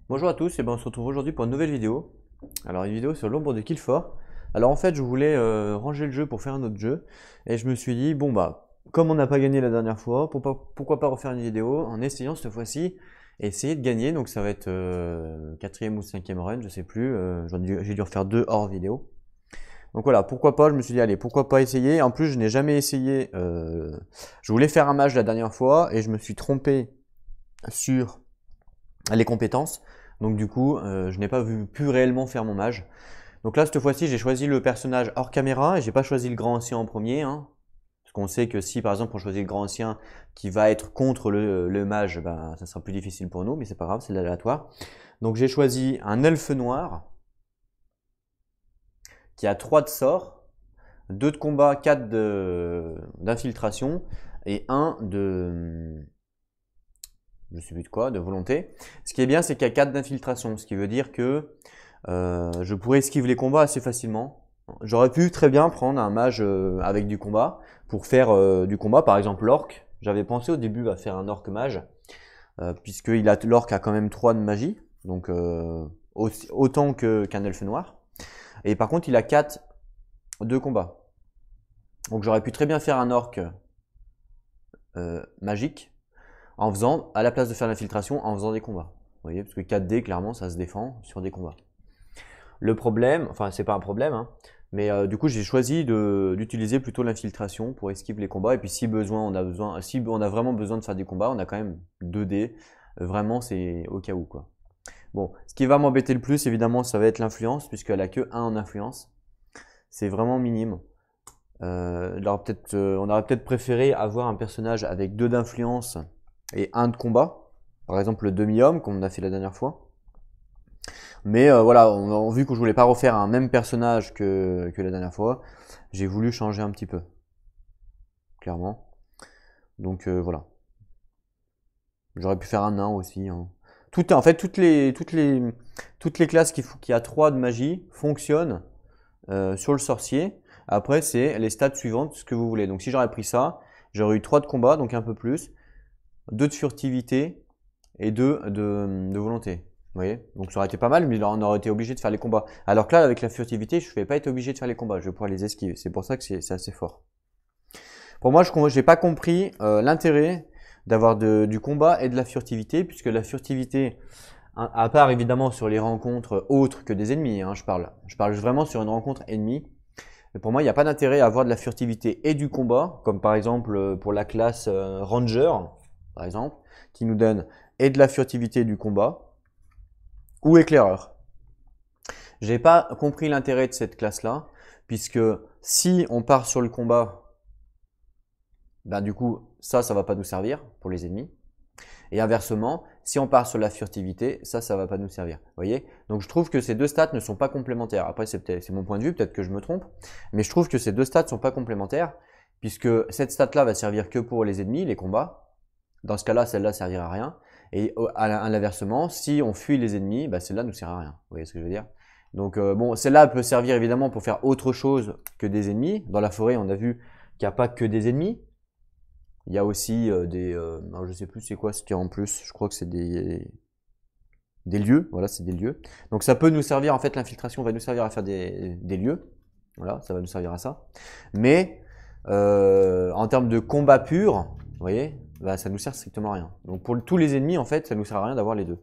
Bonjour à tous, et ben on se retrouve aujourd'hui pour une nouvelle vidéo. Alors une vidéo sur l'ombre de Killfort. Alors en fait je voulais ranger le jeu pour faire un autre jeu. Et je me suis dit, bon bah, comme on n'a pas gagné la dernière fois, pourquoi pas refaire une vidéo en essayant cette fois-ci, essayer de gagner. Donc ça va être quatrième ou cinquième run, je sais plus. J'ai dû refaire deux hors vidéo. Donc voilà, pourquoi pas, je me suis dit, allez, pourquoi pas essayer. En plus je n'ai jamais essayé, je voulais faire un match la dernière fois et je me suis trompé sur les compétences. Donc du coup, je n'ai pas pu réellement faire mon mage. Donc là, cette fois-ci, j'ai choisi le personnage hors caméra et j'ai pas choisi le grand ancien en premier. Hein, parce qu'on sait que si par exemple on choisit le grand ancien qui va être contre le mage, ben, ça sera plus difficile pour nous, mais c'est pas grave, c'est de l'aléatoire. Donc j'ai choisi un elfe noir qui a 3 de sort, 2 de combat, 4 d'infiltration et 1 de je sais plus de quoi, de volonté. Ce qui est bien, c'est qu'il y a 4 d'infiltration, ce qui veut dire que je pourrais esquiver les combats assez facilement. J'aurais pu très bien prendre un mage avec du combat pour faire du combat, par exemple l'orc. J'avais pensé au début à faire un orc mage, puisque l'orc a quand même 3 de magie, donc autant qu'un elfe noir. Et par contre, il a 4 de combat. Donc j'aurais pu très bien faire un orc magique, en faisant, à la place de faire l'infiltration, en faisant des combats. Vous voyez, parce que 4D, clairement, ça se défend sur des combats. Le problème, enfin, c'est pas un problème, hein, mais du coup, j'ai choisi d'utiliser plutôt l'infiltration pour esquiver les combats. Et puis, si on a vraiment besoin de faire des combats, on a quand même 2D. Vraiment, c'est au cas où, quoi. Bon, ce qui va m'embêter le plus, évidemment, ça va être l'influence, puisqu'elle a que 1 en influence. C'est vraiment minime. On aurait peut-être préféré avoir un personnage avec 2 d'influence et 1 de combat, par exemple le demi-homme comme on a fait la dernière fois. Mais voilà, vu que je voulais pas refaire un même personnage que la dernière fois, j'ai voulu changer un petit peu, clairement. Donc voilà. J'aurais pu faire un nain aussi. Hein. En fait, toutes les classes qui a 3 de magie fonctionnent sur le sorcier. Après, c'est les stats suivantes, ce que vous voulez. Donc si j'aurais pris ça, j'aurais eu 3 de combat, donc un peu plus, 2 de furtivité et 2 de volonté. Vous voyez? Donc ça aurait été pas mal, mais on aurait été obligé de faire les combats. Alors que là, avec la furtivité, je ne vais pas être obligé de faire les combats, je vais pouvoir les esquiver. C'est pour ça que c'est assez fort. Pour moi, je n'ai pas compris l'intérêt d'avoir du combat et de la furtivité, puisque la furtivité, à part évidemment sur les rencontres autres que des ennemis, hein, je parle vraiment sur une rencontre ennemie. Mais pour moi, il n'y a pas d'intérêt à avoir de la furtivité et du combat, comme par exemple pour la classe Ranger, par exemple, qui nous donne et de la furtivité et du combat, ou éclaireur. J'ai pas compris l'intérêt de cette classe-là, puisque si on part sur le combat, ben du coup, ça va pas nous servir pour les ennemis. Et inversement, si on part sur la furtivité, ça va pas nous servir. Vous voyez? Donc je trouve que ces deux stats ne sont pas complémentaires. Après, c'est mon point de vue, peut-être que je me trompe, mais je trouve que ces deux stats ne sont pas complémentaires, puisque cette stat-là va servir que pour les ennemis, les combats. Dans ce cas-là, celle-là servira à rien. Et à l'inversement, si on fuit les ennemis, bah, celle-là ne nous sert à rien. Vous voyez ce que je veux dire? Donc bon, celle-là peut servir évidemment pour faire autre chose que des ennemis. Dans la forêt, on a vu qu'il n'y a pas que des ennemis. Il y a aussi alors je sais plus c'est quoi ce qu'il y a en plus. Je crois que c'est des lieux. Voilà, c'est des lieux. Donc ça peut nous servir, en fait, l'infiltration va nous servir à faire des lieux. Voilà, ça va nous servir à ça. Mais en termes de combat pur, vous voyez, bah, ça nous sert strictement à rien. Donc pour tous les ennemis, en fait, ça nous sert à rien d'avoir les deux.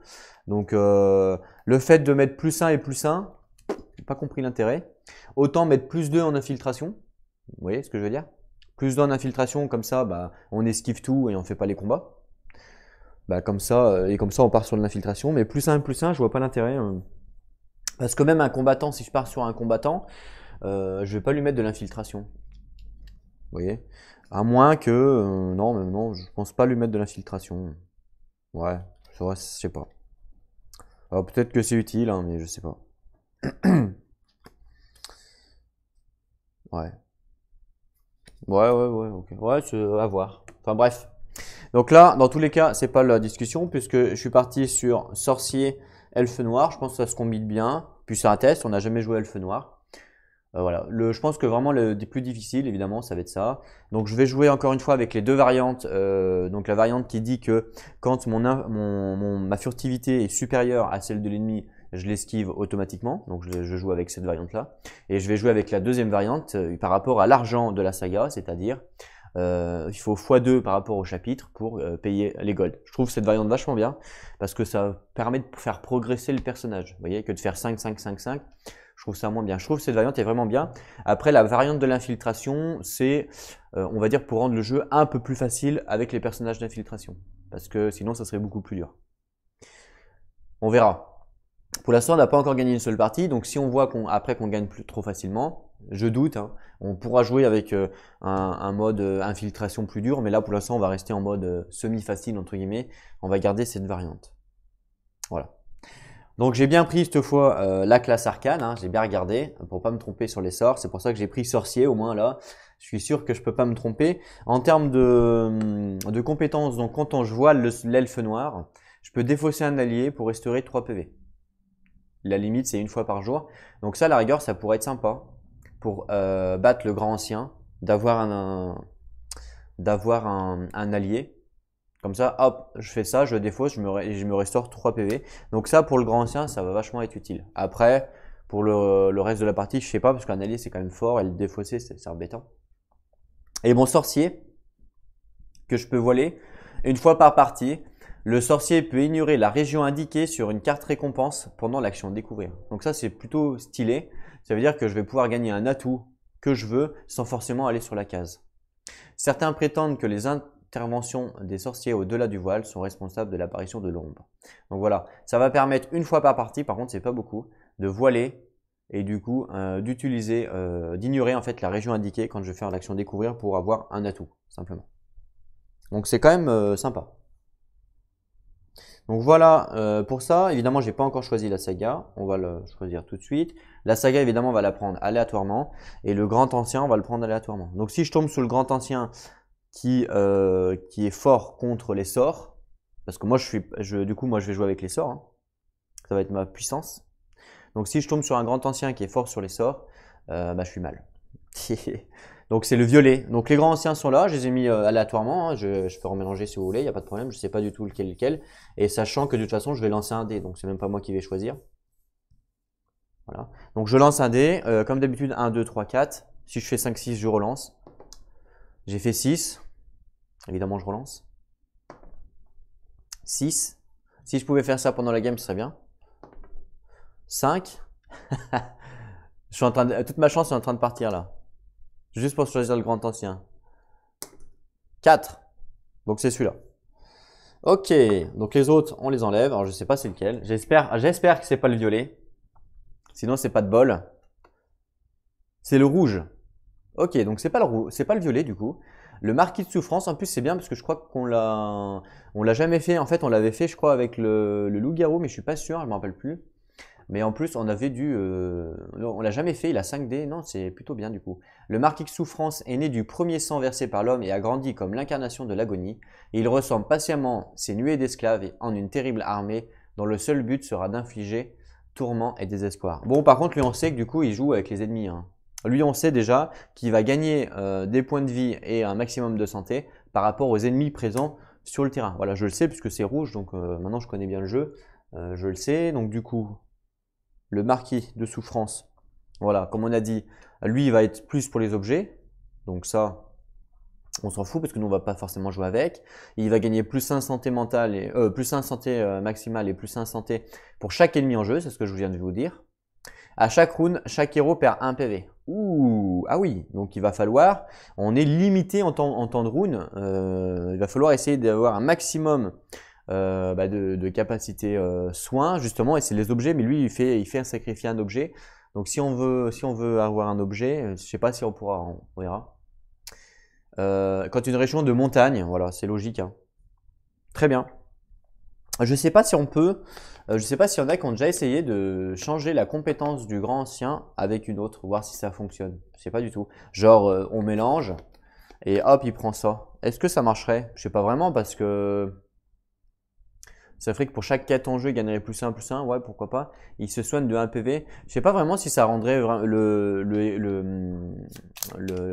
Donc le fait de mettre +1 et +1, j'ai pas compris l'intérêt. Autant mettre +2 en infiltration. Vous voyez ce que je veux dire? +2 en infiltration, comme ça, bah, on esquive tout et on fait pas les combats. Bah, comme ça, et comme ça on part sur de l'infiltration. Mais +1, je vois pas l'intérêt. Parce que même un combattant, si je pars sur un combattant, je vais pas lui mettre de l'infiltration. Vous voyez? À moins que, non, mais non, je pense pas lui mettre de l'infiltration. Ouais, c'est vrai, je sais pas. Alors peut-être que c'est utile, hein, mais je sais pas. Ouais. Ouais, ok. Ouais, c'est à voir. Enfin bref. Donc là, dans tous les cas, c'est pas la discussion puisque je suis parti sur sorcier, elfe noir. Je pense que ça se combine bien. Puis c'est un test, on n'a jamais joué elfe noir. Voilà. Je pense que vraiment le plus difficile, évidemment, ça va être ça. Donc je vais jouer encore une fois avec les deux variantes. Donc la variante qui dit que quand ma furtivité est supérieure à celle de l'ennemi, je l'esquive automatiquement. Donc je joue avec cette variante-là. Et je vais jouer avec la deuxième variante par rapport à l'argent de la saga, c'est-à-dire il faut x2 par rapport au chapitre pour payer les golds. Je trouve cette variante vachement bien parce que ça permet de faire progresser le personnage. Vous voyez, que de faire 5, 5, 5, 5. Je trouve ça moins bien. Je trouve que cette variante est vraiment bien. Après, la variante de l'infiltration, c'est, on va dire, pour rendre le jeu un peu plus facile avec les personnages d'infiltration. Parce que sinon, ça serait beaucoup plus dur. On verra. Pour l'instant, on n'a pas encore gagné une seule partie. Donc, si on voit après qu'on gagne plus trop facilement, je doute, hein, on pourra jouer avec un mode infiltration plus dur. Mais là, pour l'instant, on va rester en mode semi-facile, entre guillemets. On va garder cette variante. Voilà. Donc j'ai bien pris cette fois la classe arcane, hein, j'ai bien regardé pour pas me tromper sur les sorts. C'est pour ça que j'ai pris sorcier au moins là. Je suis sûr que je peux pas me tromper. En termes de compétences, donc quand je vois l'elfe noir, je peux défausser un allié pour restaurer 3 PV. La limite c'est une fois par jour. Donc ça à la rigueur ça pourrait être sympa pour battre le grand ancien, d'avoir un allié. Comme ça, hop, je fais ça, je défausse, je me restaure 3 PV. Donc ça, pour le grand ancien, ça va vachement être utile. Après, pour le reste de la partie, je sais pas, parce qu'un allié, c'est quand même fort, et le défausser, c'est embêtant. Et mon sorcier, que je peux voiler, une fois par partie, le sorcier peut ignorer la région indiquée sur une carte récompense pendant l'action découvrir. Donc ça, c'est plutôt stylé. Ça veut dire que je vais pouvoir gagner un atout que je veux sans forcément aller sur la case. Certains prétendent que les interventions des sorciers au-delà du voile sont responsables de l'apparition de l'ombre. Donc voilà, ça va permettre une fois par partie, par contre c'est pas beaucoup, de voiler et du coup d'ignorer en fait la région indiquée quand je vais faire l'action découvrir pour avoir un atout, simplement. Donc c'est quand même sympa. Donc voilà pour ça, évidemment j'ai pas encore choisi la saga, on va le choisir tout de suite. La saga évidemment on va la prendre aléatoirement et le grand ancien on va le prendre aléatoirement. Donc si je tombe sur le grand ancien qui est fort contre les sorts, parce que moi du coup moi je vais jouer avec les sorts, hein. Ça va être ma puissance. Donc si je tombe sur un grand ancien qui est fort sur les sorts, bah je suis mal. Donc c'est le violet. Donc les grands anciens sont là, je les ai mis aléatoirement, hein. Je peux remélanger si vous voulez, il n'y a pas de problème, je ne sais pas du tout lequel. Et sachant que de toute façon je vais lancer un dé, donc c'est même pas moi qui vais choisir. Voilà. Donc je lance un dé, comme d'habitude 1, 2, 3, 4. Si je fais 5, 6, je relance. J'ai fait 6. Évidemment, je relance. 6. Si je pouvais faire ça pendant la game, ce serait bien. 5. Je suis en train toute ma chance est en train de partir là. Juste pour choisir le grand ancien. 4. Donc c'est celui-là. Ok, donc les autres, on les enlève. Alors je sais pas c'est lequel. J'espère que c'est pas le violet. Sinon c'est pas de bol. C'est le rouge. Ok, donc c'est pas le violet du coup. Le marquis de souffrance, en plus c'est bien parce que je crois qu'on l'a jamais fait. En fait, on l'avait fait, je crois, avec le loup-garou, mais je suis pas sûr, je me rappelle plus. Mais en plus, on avait on l'a jamais fait. Il a 5D, non, c'est plutôt bien du coup. Le marquis de souffrance est né du premier sang versé par l'homme et a grandi comme l'incarnation de l'agonie. Et il ressemble patiemment ses nuées d'esclaves en une terrible armée dont le seul but sera d'infliger tourment et désespoir. Bon, par contre, lui, on sait que du coup, il joue avec les ennemis, hein. Lui, on sait déjà qu'il va gagner des points de vie et un maximum de santé par rapport aux ennemis présents sur le terrain. Voilà, je le sais puisque c'est rouge, donc maintenant je connais bien le jeu. Je le sais, donc du coup, le marquis de souffrance, voilà, comme on a dit, lui, il va être plus pour les objets. Donc ça, on s'en fout parce que nous, on va pas forcément jouer avec. Il va gagner plus 1 santé mentale, et, plus 1 santé maximale et plus 1 santé pour chaque ennemi en jeu, c'est ce que je viens de vous dire. À chaque round, chaque héros perd 1 PV. Ouh, ah oui, donc il va falloir, on est limité en temps de rune, il va falloir essayer d'avoir un maximum de capacité soin justement, et c'est les objets, mais lui il fait un sacrifier un objet. Donc si on veut avoir un objet, je sais pas si on pourra, on verra. Quand une région de montagne, voilà, c'est logique, hein. Très bien. Je sais pas si on peut, je sais pas s'il y en a qui ont déjà essayé de changer la compétence du grand ancien avec une autre, voir si ça fonctionne. Je sais pas du tout. Genre, on mélange et hop, il prend ça. Est-ce que ça marcherait? Je sais pas vraiment parce que Ça ferait que pour chaque quête en jeu, il gagnerait plus 1, ouais, pourquoi pas. Il se soigne de 1 PV. Je sais pas vraiment si ça rendrait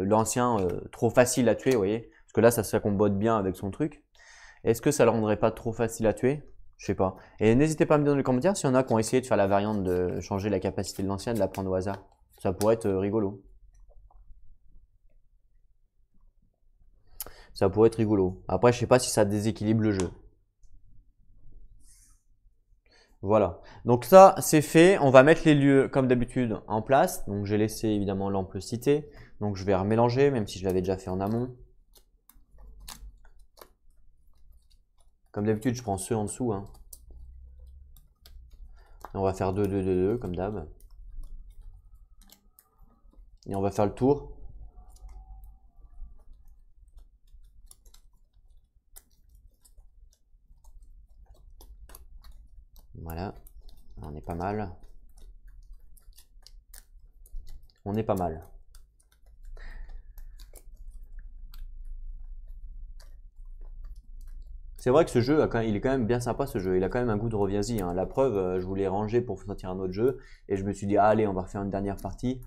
l'ancien trop facile à tuer, vous voyez. Parce que là, ça combote bien avec son truc. Est-ce que ça le rendrait pas trop facile à tuer? Je sais pas. Et n'hésitez pas à me dire dans les commentaires s'il y en a qui ont essayé de faire la variante de changer la capacité de l'ancien et de la prendre au hasard. Ça pourrait être rigolo. Ça pourrait être rigolo. Après, je sais pas si ça déséquilibre le jeu. Voilà. Donc ça, c'est fait. On va mettre les lieux, comme d'habitude, en place. Donc j'ai laissé évidemment l'ample cité. Donc je vais remélanger, même si je l'avais déjà fait en amont. Comme d'habitude, je prends ceux en dessous. Hein. Et on va faire 2, 2, 2, 2, comme d'hab. Et on va faire le tour. Voilà. On est pas mal. On est pas mal. C'est vrai que ce jeu, il est quand même bien sympa ce jeu. Il a quand même un goût de reviens-y. Hein. La preuve, je voulais ranger pour sortir un autre jeu. Et je me suis dit, ah, allez, on va refaire une dernière partie.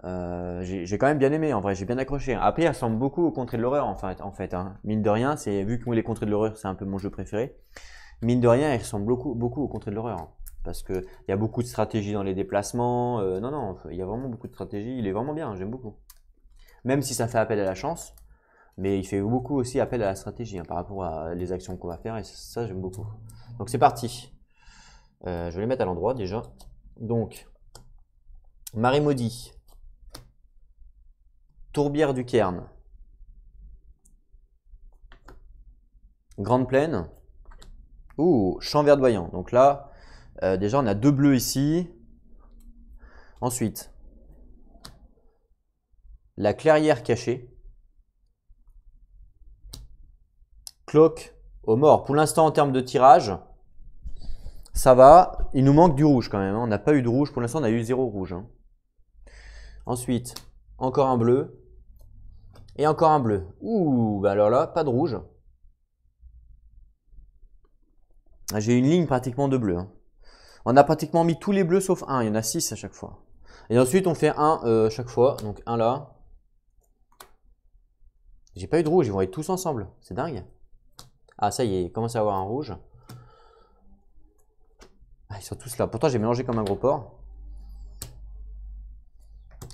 J'ai quand même bien aimé, en vrai, j'ai bien accroché. Après, il ressemble beaucoup au Contrées de l'horreur, en fait hein. Mine de rien, vu que les Contrées de l'horreur, c'est un peu mon jeu préféré. Mine de rien, il ressemble beaucoup au Contrées de l'horreur. Hein. Parce qu'il y a beaucoup de stratégie dans les déplacements. Non, il y a vraiment beaucoup de stratégie. Il est vraiment bien, j'aime beaucoup. Même si ça fait appel à la chance. Mais il fait beaucoup aussi appel à la stratégie hein, par rapport à les actions qu'on va faire. Et ça, j'aime beaucoup. Donc, c'est parti. Je vais les mettre à l'endroit déjà. Donc, Marie Maudit. Tourbière du Cairn. Grande Plaine. Ouh, Champ verdoyant. Donc là, déjà, on a 2 bleus ici. Ensuite, la clairière cachée. Cloque aux morts. Pour l'instant, en termes de tirage, ça va. Il nous manque du rouge quand même. Hein. On n'a pas eu de rouge. Pour l'instant, on a eu 0 rouge. Hein. Ensuite, encore un bleu. Et encore un bleu. Ouh, bah alors là, pas de rouge. J'ai une ligne pratiquement de bleu. Hein. On a pratiquement mis tous les bleus sauf un. Il y en a 6 à chaque fois. Et ensuite, on fait un chaque fois. Donc un là. J'ai pas eu de rouge. Ils vont être tous ensemble. C'est dingue. Ah, ça y est, il commence à avoir un rouge. Ah, ils sont tous là. Pourtant, j'ai mélangé comme un gros porc.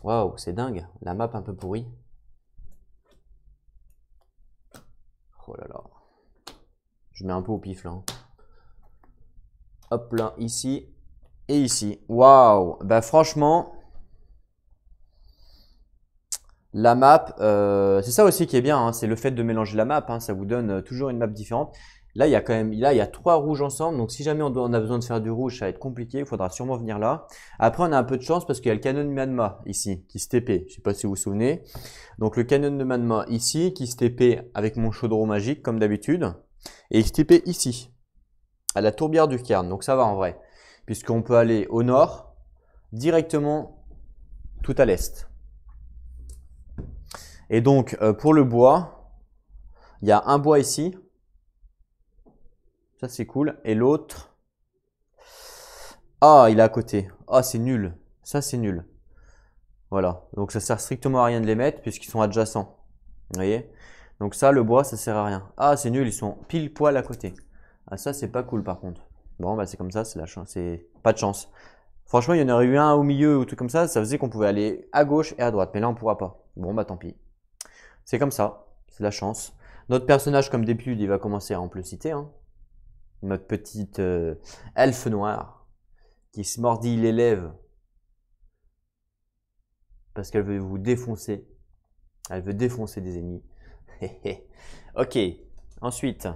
Waouh, c'est dingue. La map un peu pourrie. Oh là là. Je mets un peu au pif là. Hop là, ici et ici. Waouh. Bah franchement, la map, c'est ça aussi qui est bien. Hein, c'est le fait de mélanger la map. Hein, ça vous donne toujours une map différente. Là, il y a quand même, là, il y a 3 rouges ensemble. Donc, si jamais on a besoin de faire du rouge, ça va être compliqué. Il faudra sûrement venir là. Après, on a un peu de chance parce qu'il y a le canon de Magma ici qui se TP. Je sais pas si vous vous souvenez. Donc, le canon de Magma ici qui se TP avec mon chaudron magique comme d'habitude. Et il se TP ici, à la tourbière du Cairn. Donc, ça va en vrai. Puisqu'on peut aller au nord, directement tout à l'est. Et donc, pour le bois, il y a un bois ici. Ça, c'est cool. Et l'autre. Ah, il est à côté. Ah, c'est nul. Ça, c'est nul. Voilà. Donc, ça sert strictement à rien de les mettre puisqu'ils sont adjacents. Vous voyez? Donc, ça, le bois, ça sert à rien. Ah, c'est nul. Ils sont pile poil à côté. Ah, ça, c'est pas cool par contre. Bon, bah, c'est comme ça. C'est la chance. C'est pas de chance. Franchement, il y en aurait eu un au milieu ou tout comme ça. Ça faisait qu'on pouvait aller à gauche et à droite. Mais là, on pourra pas. Bon, bah, tant pis. C'est comme ça. C'est la chance. Notre personnage, comme d'habitude, il va commencer à ampleur-cité. Hein. Notre petite elfe noire qui se mordille les lèvres parce qu'elle veut vous défoncer. Elle veut défoncer des ennemis. Ok, ensuite.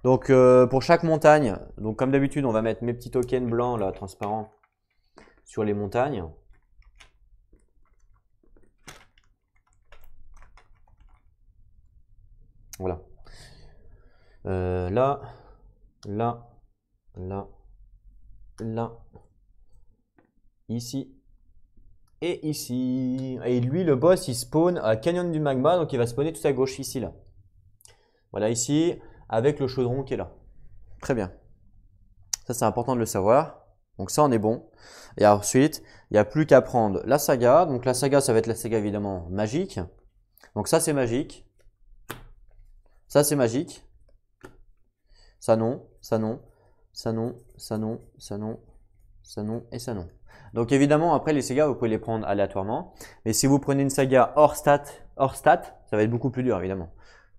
Donc pour chaque montagne, donc comme d'habitude, on va mettre mes petits tokens blancs là, transparents, sur les montagnes. Voilà. Là. Là, là, là, ici et ici. Et lui, le boss, il spawn à Canyon du Magma, donc il va spawner tout à gauche ici, là. Voilà, ici, avec le chaudron qui est là. Très bien. Ça, c'est important de le savoir. Donc ça, on est bon. Et ensuite, il n'y a plus qu'à prendre la saga. Donc la saga, ça va être la saga évidemment magique. Donc ça, c'est magique. Ça, c'est magique. Ça non, ça non, ça non, ça non, ça non, ça non et ça non. Donc évidemment, après les sagas, vous pouvez les prendre aléatoirement. Mais si vous prenez une saga hors stat, ça va être beaucoup plus dur évidemment.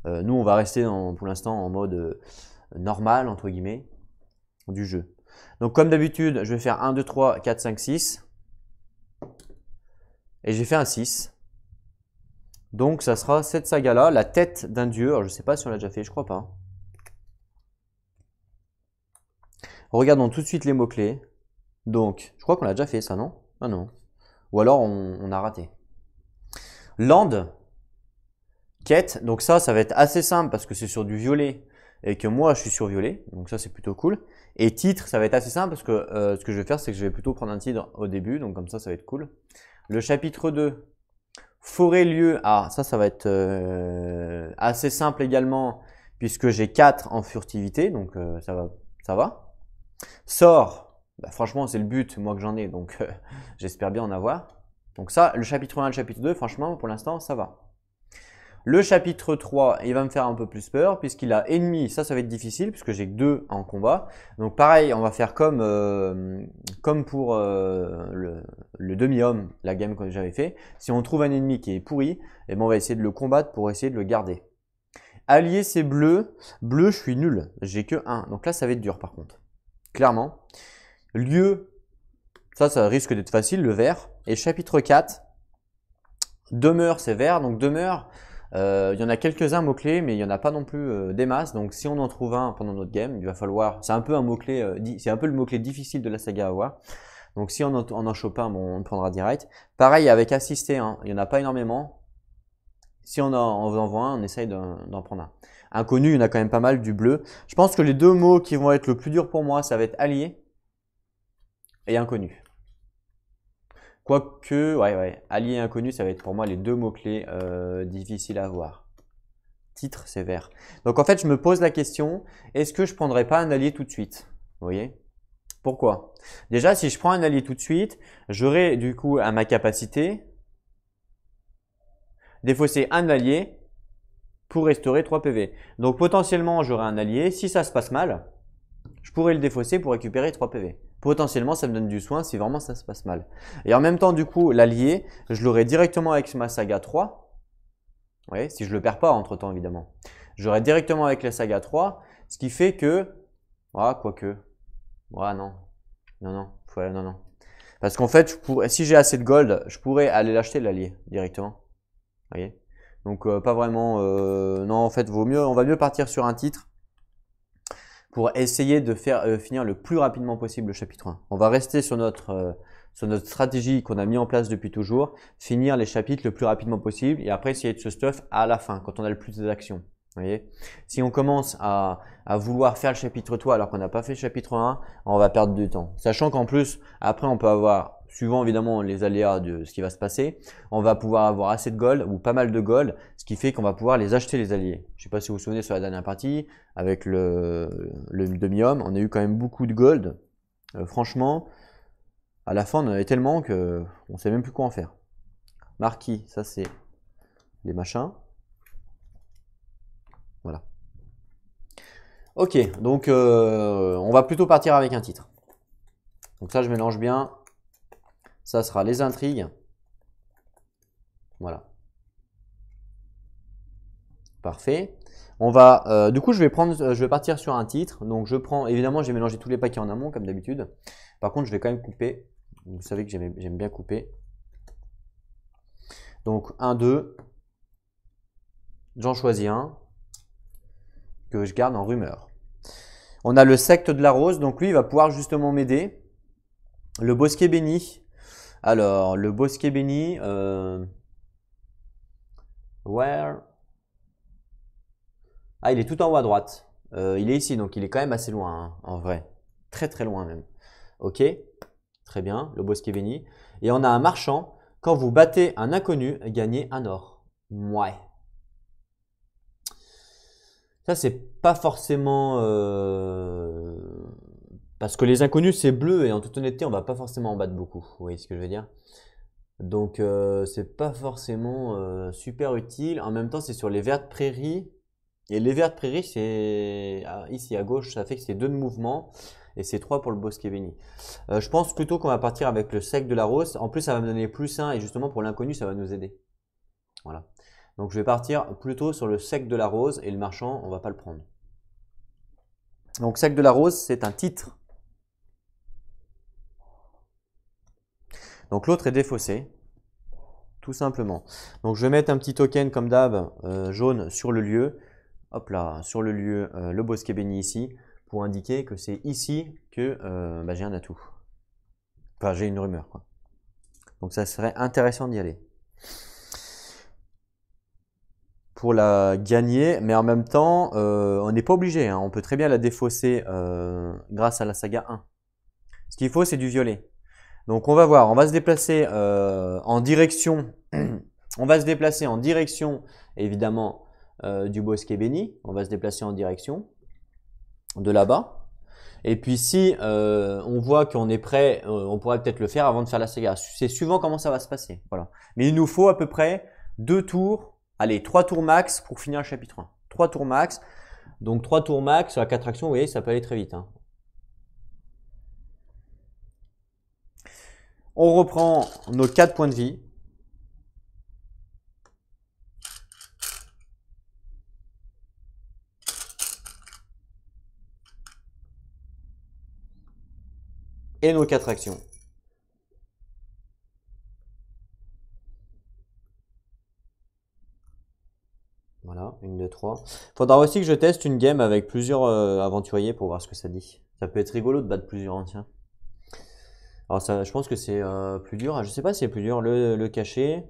Nous, on va rester pour l'instant en mode normal, entre guillemets, du jeu. Donc comme d'habitude, je vais faire 1, 2, 3, 4, 5, 6. Et j'ai fait un 6. Donc ça sera cette saga-là, la tête d'un dieu. Alors je ne sais pas si on l'a déjà fait, je crois pas. Regardons tout de suite les mots-clés. Donc, je crois qu'on l'a déjà fait ça, non? Ah non. Ou alors on a raté. Land, quête. Donc ça va être assez simple parce que c'est sur du violet et que moi je suis sur violet. Donc ça c'est plutôt cool. Et titre, ça va être assez simple parce que ce que je vais faire, c'est que je vais plutôt prendre un titre au début. Donc comme ça va être cool. Le chapitre 2, forêt lieu. Ah, ça va être assez simple également puisque j'ai 4 en furtivité. Donc ça va. Sort. Bah, franchement, c'est le but, moi que j'en ai, donc j'espère bien en avoir. Donc ça, le chapitre 1 et le chapitre 2, franchement, pour l'instant, ça va. Le chapitre 3, il va me faire un peu plus peur, puisqu'il a ennemi, ça va être difficile, puisque j'ai que 2 en combat. Donc pareil, on va faire comme pour le demi-homme, la game que j'avais fait. Si on trouve un ennemi qui est pourri, eh ben, on va essayer de le combattre pour essayer de le garder. Allié, c'est bleu. Bleu, je suis nul, j'ai que 1. Donc là, ça va être dur par contre, clairement. Lieu, ça risque d'être facile, le vert. Et chapitre 4, demeure, c'est vert. Donc demeure, il y en a quelques-uns mots-clés, mais il n'y en a pas non plus des masses. Donc si on en trouve un pendant notre game, il va falloir… C'est un peu un mot-clé, c'est un peu le mot-clé difficile de la saga à avoir. Donc si on en chope un, bon, on le prendra direct. Pareil avec assister, hein, il n'y en a pas énormément. Si on en voit un, on essaye d'en prendre un. Inconnu, il y en a quand même pas mal, du bleu. Je pense que les 2 mots qui vont être le plus dur pour moi, ça va être allié et inconnu. Quoique, ouais, allié et inconnu, ça va être pour moi les 2 mots-clés difficiles à avoir. Titre, c'est vert. Donc en fait, je me pose la question, est-ce que je prendrais pas un allié tout de suite? Vous voyez? Pourquoi? Déjà, si je prends un allié tout de suite, j'aurai du coup à ma capacité défausser un allié pour restaurer 3 PV. Donc potentiellement, j'aurai un allié. Si ça se passe mal, je pourrais le défausser pour récupérer 3 PV. Potentiellement, ça me donne du soin si vraiment ça se passe mal. Et en même temps, du coup, l'allié, je l'aurai directement avec ma saga 3. Vous voyez, si je ne le perds pas entre-temps, évidemment. J'aurai directement avec la saga 3, ce qui fait que… Ah, quoique… Ah non. Non. Parce qu'en fait, si j'ai assez de gold, je pourrais aller l'acheter, l'allié, directement. Vous voyez? Donc, pas vraiment… non, en fait, on va mieux partir sur un titre pour essayer de faire finir le plus rapidement possible le chapitre 1. On va rester sur notre stratégie qu'on a mis en place depuis toujours, finir les chapitres le plus rapidement possible et après essayer de se stuff à la fin, quand on a le plus d'actions. Vous voyez? Si on commence à vouloir faire le chapitre 3 alors qu'on n'a pas fait le chapitre 1, on va perdre du temps. Sachant qu'en plus, après on peut avoir, suivant évidemment les aléas de ce qui va se passer, on va pouvoir avoir assez de gold ou pas mal de gold, ce qui fait qu'on va pouvoir les acheter les alliés. Je ne sais pas si vous vous souvenez sur la dernière partie, avec le demi-homme, on a eu quand même beaucoup de gold. Franchement, à la fin on en avait tellement qu'on ne sait même plus quoi en faire. Marquis, ça c'est les machins. Voilà. Ok, donc on va plutôt partir avec un titre. Donc ça je mélange bien. Ça sera les intrigues. Voilà. Parfait. On va, du coup, je vais partir sur un titre. Donc, je prends, évidemment, j'ai mélangé tous les paquets en amont, comme d'habitude. Par contre, je vais quand même couper. Vous savez que j'aime bien couper. Donc, 1, 2. J'en choisis un que je garde en rumeur. On a le secte de la rose. Donc, lui, il va pouvoir justement m'aider. Le bosquet béni. Alors, le bosquet béni. Where? Ah, il est tout en haut à droite. Il est ici, donc il est quand même assez loin, hein, en vrai. Très très loin même. Ok, très bien, le bosquet béni. Et on a un marchand. Quand vous battez un inconnu, gagnez un or. Ouais. Ça, c'est pas forcément Parce que les inconnus, c'est bleu et en toute honnêteté, on va pas forcément en battre beaucoup. Vous voyez ce que je veux dire? Donc, c'est pas forcément super utile. En même temps, c'est sur les vertes prairies. Et les vertes prairies, c'est ici à gauche, ça fait que c'est 2 de mouvement et c'est 3 pour le bosquet béni. Je pense plutôt qu'on va partir avec le sec de la rose. En plus, ça va me donner +1 et justement pour l'inconnu, ça va nous aider. Voilà. Donc, je vais partir plutôt sur le sec de la rose et le marchand, on va pas le prendre. Donc, sec de la rose, c'est un titre. Donc l'autre est défaussé, tout simplement. Donc je vais mettre un petit token comme d'hab, jaune sur le lieu. Hop là, sur le lieu, le bosquet béni ici, pour indiquer que c'est ici que j'ai un atout. Enfin, j'ai une rumeur, quoi. Donc ça serait intéressant d'y aller. Pour la gagner, mais en même temps, on n'est pas obligé, hein. On peut très bien la défausser grâce à la saga 1. Ce qu'il faut, c'est du violet. Donc on va voir, on va se déplacer en direction, on va se déplacer en direction évidemment du bosquet béni, on va se déplacer en direction de là-bas. Et puis si on voit qu'on est prêt, on pourrait peut-être le faire avant de faire la saga. C'est suivant comment ça va se passer. Voilà. Mais il nous faut à peu près 2 tours, allez 3 tours max pour finir le chapitre 1. 3 tours max, donc 3 tours max à 4 actions, vous voyez ça peut aller très vite, hein. On reprend nos 4 points de vie. Et nos 4 actions. Voilà, 1, 2, 3. Faudra aussi que je teste une game avec plusieurs aventuriers pour voir ce que ça dit. Ça peut être rigolo de battre plusieurs anciens. Alors ça, je pense que c'est plus dur. Je sais pas si c'est plus dur. Le cachet.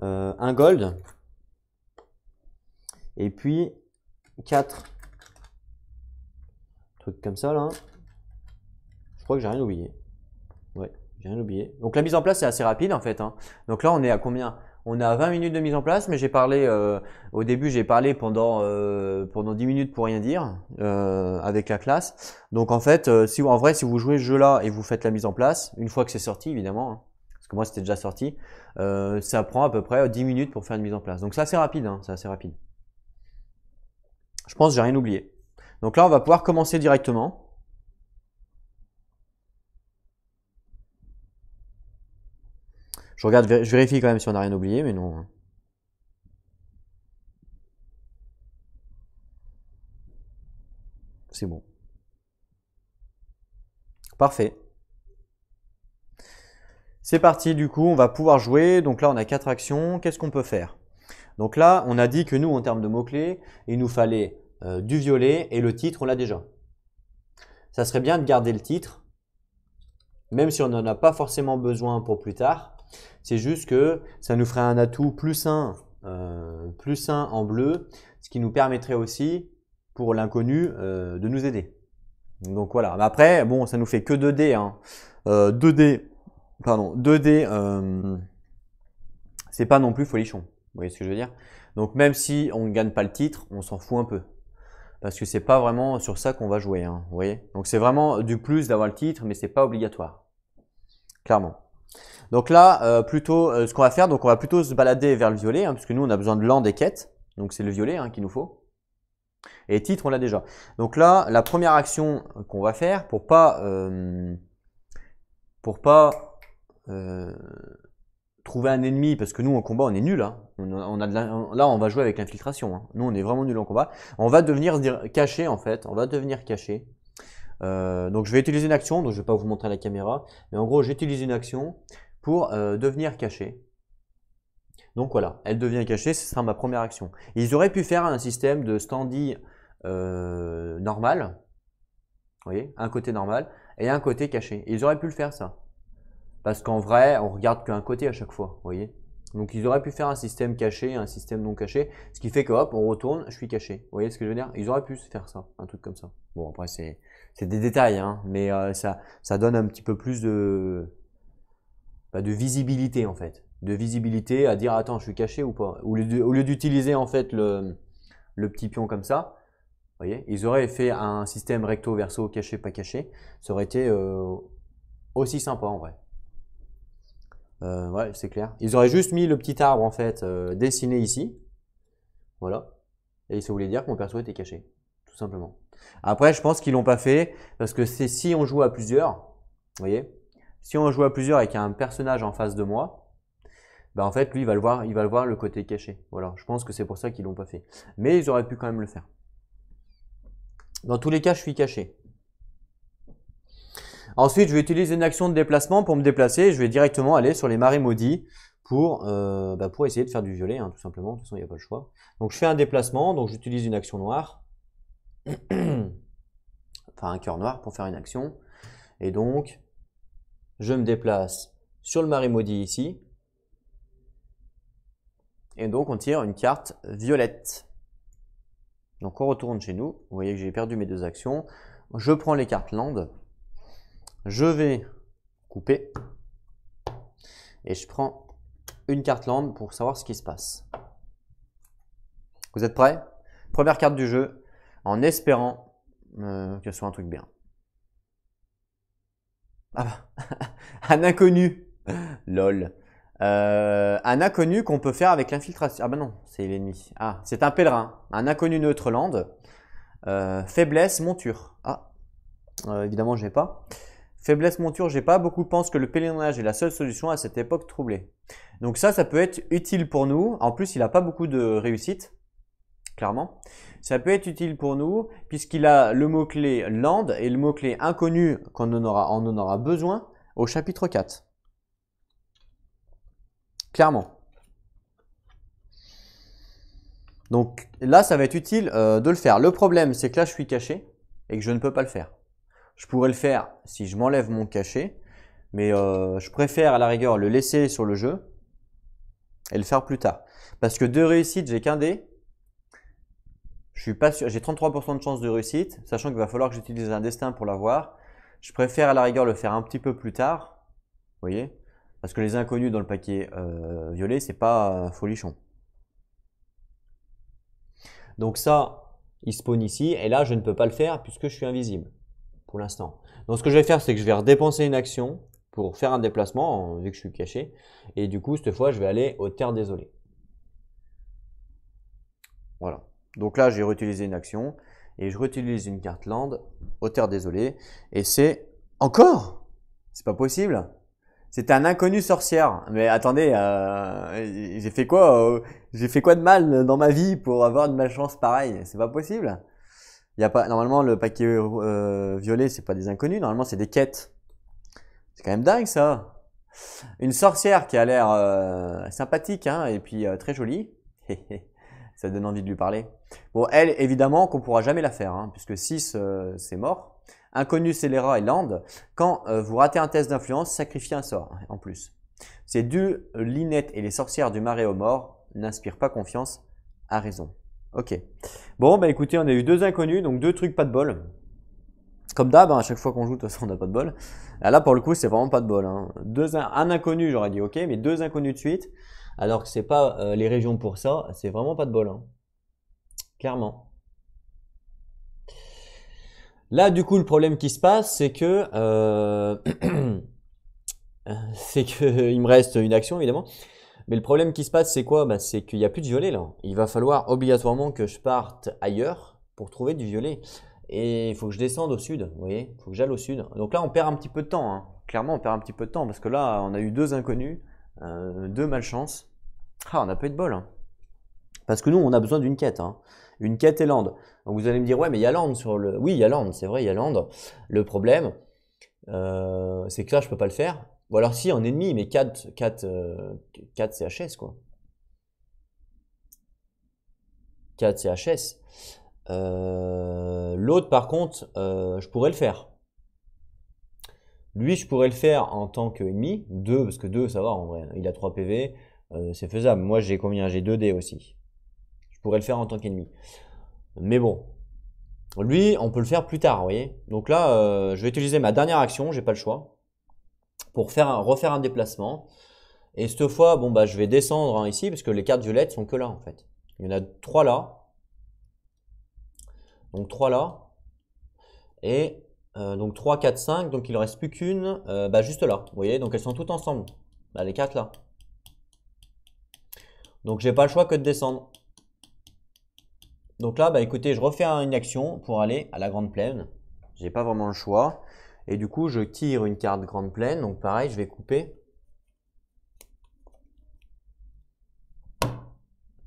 Un gold. Et puis 4. Truc comme ça là. Je crois que j'ai rien oublié. Ouais, j'ai rien oublié. Donc la mise en place c'est assez rapide en fait, hein. Donc là on est à combien? On est à 20 minutes de mise en place, mais j'ai parlé au début, j'ai parlé pendant 10 minutes pour rien dire avec la classe. Donc en fait, en vrai, si vous jouez ce jeu-là et vous faites la mise en place, une fois que c'est sorti évidemment, hein, parce que moi c'était déjà sorti, ça prend à peu près 10 minutes pour faire une mise en place. Donc c'est assez rapide, hein, c'est assez rapide. Je pense que j'ai rien oublié. Donc là on va pouvoir commencer directement. Je regarde, je vérifie quand même si on n'a rien oublié, mais non. C'est bon. Parfait. C'est parti, du coup, on va pouvoir jouer. Donc là, on a 4 actions. Qu'est-ce qu'on peut faire? Donc là, on a dit que nous, en termes de mots-clés, il nous fallait du violet et le titre, on l'a déjà. Ça serait bien de garder le titre, même si on n'en a pas forcément besoin pour plus tard. C'est juste que ça nous ferait un atout +1 en bleu, ce qui nous permettrait aussi, pour l'inconnu, de nous aider. Donc voilà. Mais après, bon, ça nous fait que 2 dés, hein. 2 dés, pardon, 2 dés, c'est pas non plus folichon. Vous voyez ce que je veux dire? Donc même si on ne gagne pas le titre, on s'en fout un peu. Parce que c'est pas vraiment sur ça qu'on va jouer, hein, vous voyez? Donc c'est vraiment du plus d'avoir le titre, mais c'est pas obligatoire. Clairement. Donc là, plutôt, ce qu'on va faire, donc on va plutôt se balader vers le violet, hein, parce que nous on a besoin de land et quête. Donc c'est le violet hein, qu'il nous faut. Et titre, on l'a déjà. Donc là, la première action qu'on va faire pour pas trouver un ennemi, parce que nous en combat on est nul, hein. Là on va jouer avec l'infiltration, hein. Nous on est vraiment nul en combat. On va devenir caché en fait, on va devenir caché. Donc je vais utiliser une action, donc je vais pas vous montrer la caméra, mais en gros j'utilise une action pour devenir caché. Donc voilà, elle devient cachée, ce sera ma première action. Ils auraient pu faire un système de standy normal, vous voyez, un côté normal et un côté caché. Ils auraient pu le faire ça. Parce qu'en vrai, on regarde qu'un côté à chaque fois, vous voyez. Donc ils auraient pu faire un système caché, un système non caché, ce qui fait que hop, on retourne, je suis caché. Vous voyez ce que je veux dire? Ils auraient pu faire ça, un truc comme ça. Bon après c'est des détails, hein, mais ça donne un petit peu plus de visibilité en fait. De visibilité à dire attends je suis caché ou pas. Au lieu d'utiliser en fait le petit pion comme ça, voyez, ils auraient fait un système recto verso caché pas caché, ça aurait été aussi sympa en vrai. Ouais, c'est clair. Ils auraient juste mis le petit arbre en fait dessiné ici, voilà, et ça voulait dire que mon perso était caché, tout simplement. Après, je pense qu'ils l'ont pas fait parce que c'est si on joue à plusieurs, vous voyez, si on joue à plusieurs et qu'il y a un personnage en face de moi, bah en fait lui il va le voir le côté caché. Voilà, je pense que c'est pour ça qu'ils l'ont pas fait. Mais ils auraient pu quand même le faire. Dans tous les cas, je suis caché. Ensuite, je vais utiliser une action de déplacement pour me déplacer. Je vais directement aller sur les marais maudits pour essayer de faire du violet, hein, tout simplement. De toute façon, il n'y a pas le choix. Donc, je fais un déplacement. Donc, j'utilise une action noire. Enfin, un cœur noir pour faire une action. Et donc, je me déplace sur le marais maudit ici. Et donc, on tire une carte violette. Donc, on retourne chez nous. Vous voyez que j'ai perdu mes deux actions. Je prends les cartes land. Je vais couper. Et je prends une carte land pour savoir ce qui se passe. Vous êtes prêts? Première carte du jeu, en espérant que ce soit un truc bien. Ah bah, un inconnu. Lol. Un inconnu qu'on peut faire avec l'infiltration. Ah bah non, c'est l'ennemi. Ah, c'est un pèlerin. Un inconnu neutre land. Faiblesse, monture. Ah, évidemment, j'ai pas. Faiblesse, monture, j'ai pas. Beaucoup pensent que le pèlerinage est la seule solution à cette époque troublée. Donc ça peut être utile pour nous. En plus, il n'a pas beaucoup de réussite, clairement. Ça peut être utile pour nous puisqu'il a le mot-clé land et le mot-clé inconnu qu'on en aura besoin au chapitre 4. Clairement. Donc là, ça va être utile de le faire. Le problème, c'est que là, je suis caché et que je ne peux pas le faire. Je pourrais le faire si je m'enlève mon cachet, mais je préfère à la rigueur le laisser sur le jeu et le faire plus tard. Parce que de réussite, j'ai qu'un dé. Je suis pas sûr, j'ai 33% de chance de réussite, sachant qu'il va falloir que j'utilise un destin pour l'avoir. Je préfère à la rigueur le faire un petit peu plus tard, vous voyez, parce que les inconnus dans le paquet violet, c'est pas folichon. Donc ça, il spawn ici, et là, je ne peux pas le faire puisque je suis invisible, pour l'instant. Donc ce que je vais faire, c'est que je vais redépenser une action pour faire un déplacement, vu que je suis caché, et du coup, cette fois, je vais aller aux terres désolées. Voilà. Donc là, j'ai réutilisé une action et je réutilise une carte land aux terres désolées. Et c'est encore, c'est pas possible. C'est un inconnu sorcière. Mais attendez, j'ai fait quoi de mal dans ma vie pour avoir une malchance pareille? C'est pas possible. Il y a pas normalement le paquet violet, c'est pas des inconnus. Normalement, c'est des quêtes. C'est quand même dingue ça. Une sorcière qui a l'air sympathique hein, et puis très jolie. Ça donne envie de lui parler. Bon, elle, évidemment, qu'on pourra jamais la faire, hein, puisque 6, c'est mort. Inconnu, scélérat et land. Quand vous ratez un test d'influence, sacrifiez un sort, en plus. Ces deux linettes et les sorcières du marais aux morts n'inspirent pas confiance à raison. Ok. Bon, bah écoutez, on a eu deux inconnus, donc deux trucs pas de bol. Comme d'hab, hein, à chaque fois qu'on joue, de toute façon, on n'a pas de bol. Là, pour le coup, c'est vraiment pas de bol. Hein. Un inconnu, j'aurais dit ok, mais deux inconnus de suite. Alors que c'est pas les régions pour ça, c'est vraiment pas de bol. Hein. Clairement. Là, du coup, le problème qui se passe, c'est que il me reste une action évidemment. Mais le problème qui se passe, c'est quoi? Bah, c'est qu'il n'y a plus de violet là. Il va falloir obligatoirement que je parte ailleurs pour trouver du violet. Et il faut que je descende au sud, vous voyez? Il faut que j'aille au sud. Donc là, on perd un petit peu de temps. Hein. Clairement, on perd un petit peu de temps parce que là, on a eu deux inconnus, deux malchances. Ah, on n'a pas eu de bol. Hein. Parce que nous, on a besoin d'une quête. Hein. Une quête et land. Donc vous allez me dire, ouais, mais il y a land sur le. Oui, il y a land, c'est vrai, il y a land. Le problème, c'est que là, je peux pas le faire. Ou alors si, en ennemi, mais 4 CHS, quoi. 4 CHS. L'autre, par contre, je pourrais le faire. Lui, je pourrais le faire en tant qu'ennemi. 2, parce que 2, ça va en vrai. Il a 3 PV. C'est faisable. Moi, j'ai combien? J'ai 2 dés aussi. Je pourrais le faire en tant qu'ennemi. Mais bon. Lui, on peut le faire plus tard, vous voyez. Donc là, je vais utiliser ma dernière action, j'ai pas le choix, pour refaire un déplacement. Et cette fois, bon bah, je vais descendre ici, parce que les cartes violettes sont que là, en fait. Il y en a 3 là. Donc 3 là. Et donc 3, 4, 5. Donc il ne reste plus qu'une bah, juste là. Vous voyez, donc elles sont toutes ensemble. Bah, les 4 là. Donc j'ai pas le choix que de descendre. Donc là, bah écoutez, je refais une action pour aller à la grande plaine. J'ai pas vraiment le choix. Et du coup, je tire une carte grande plaine. Donc pareil, je vais couper.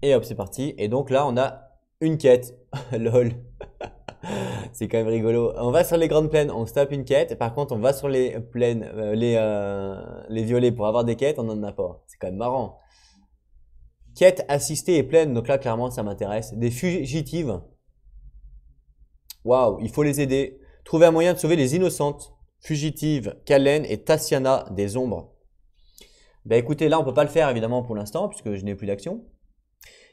Et hop, c'est parti. Et donc là, on a une quête. Lol. C'est quand même rigolo. On va sur les grandes plaines, on se tape une quête. Par contre, on va sur les plaines, les violets pour avoir des quêtes, on n'en a pas. C'est quand même marrant. Quête assistée et plaine. Donc là, clairement, ça m'intéresse. Des fugitives. Waouh, il faut les aider. Trouver un moyen de sauver les innocentes. Fugitives, Kalen et Tassiana des ombres. Ben écoutez, là, on peut pas le faire évidemment pour l'instant puisque je n'ai plus d'action.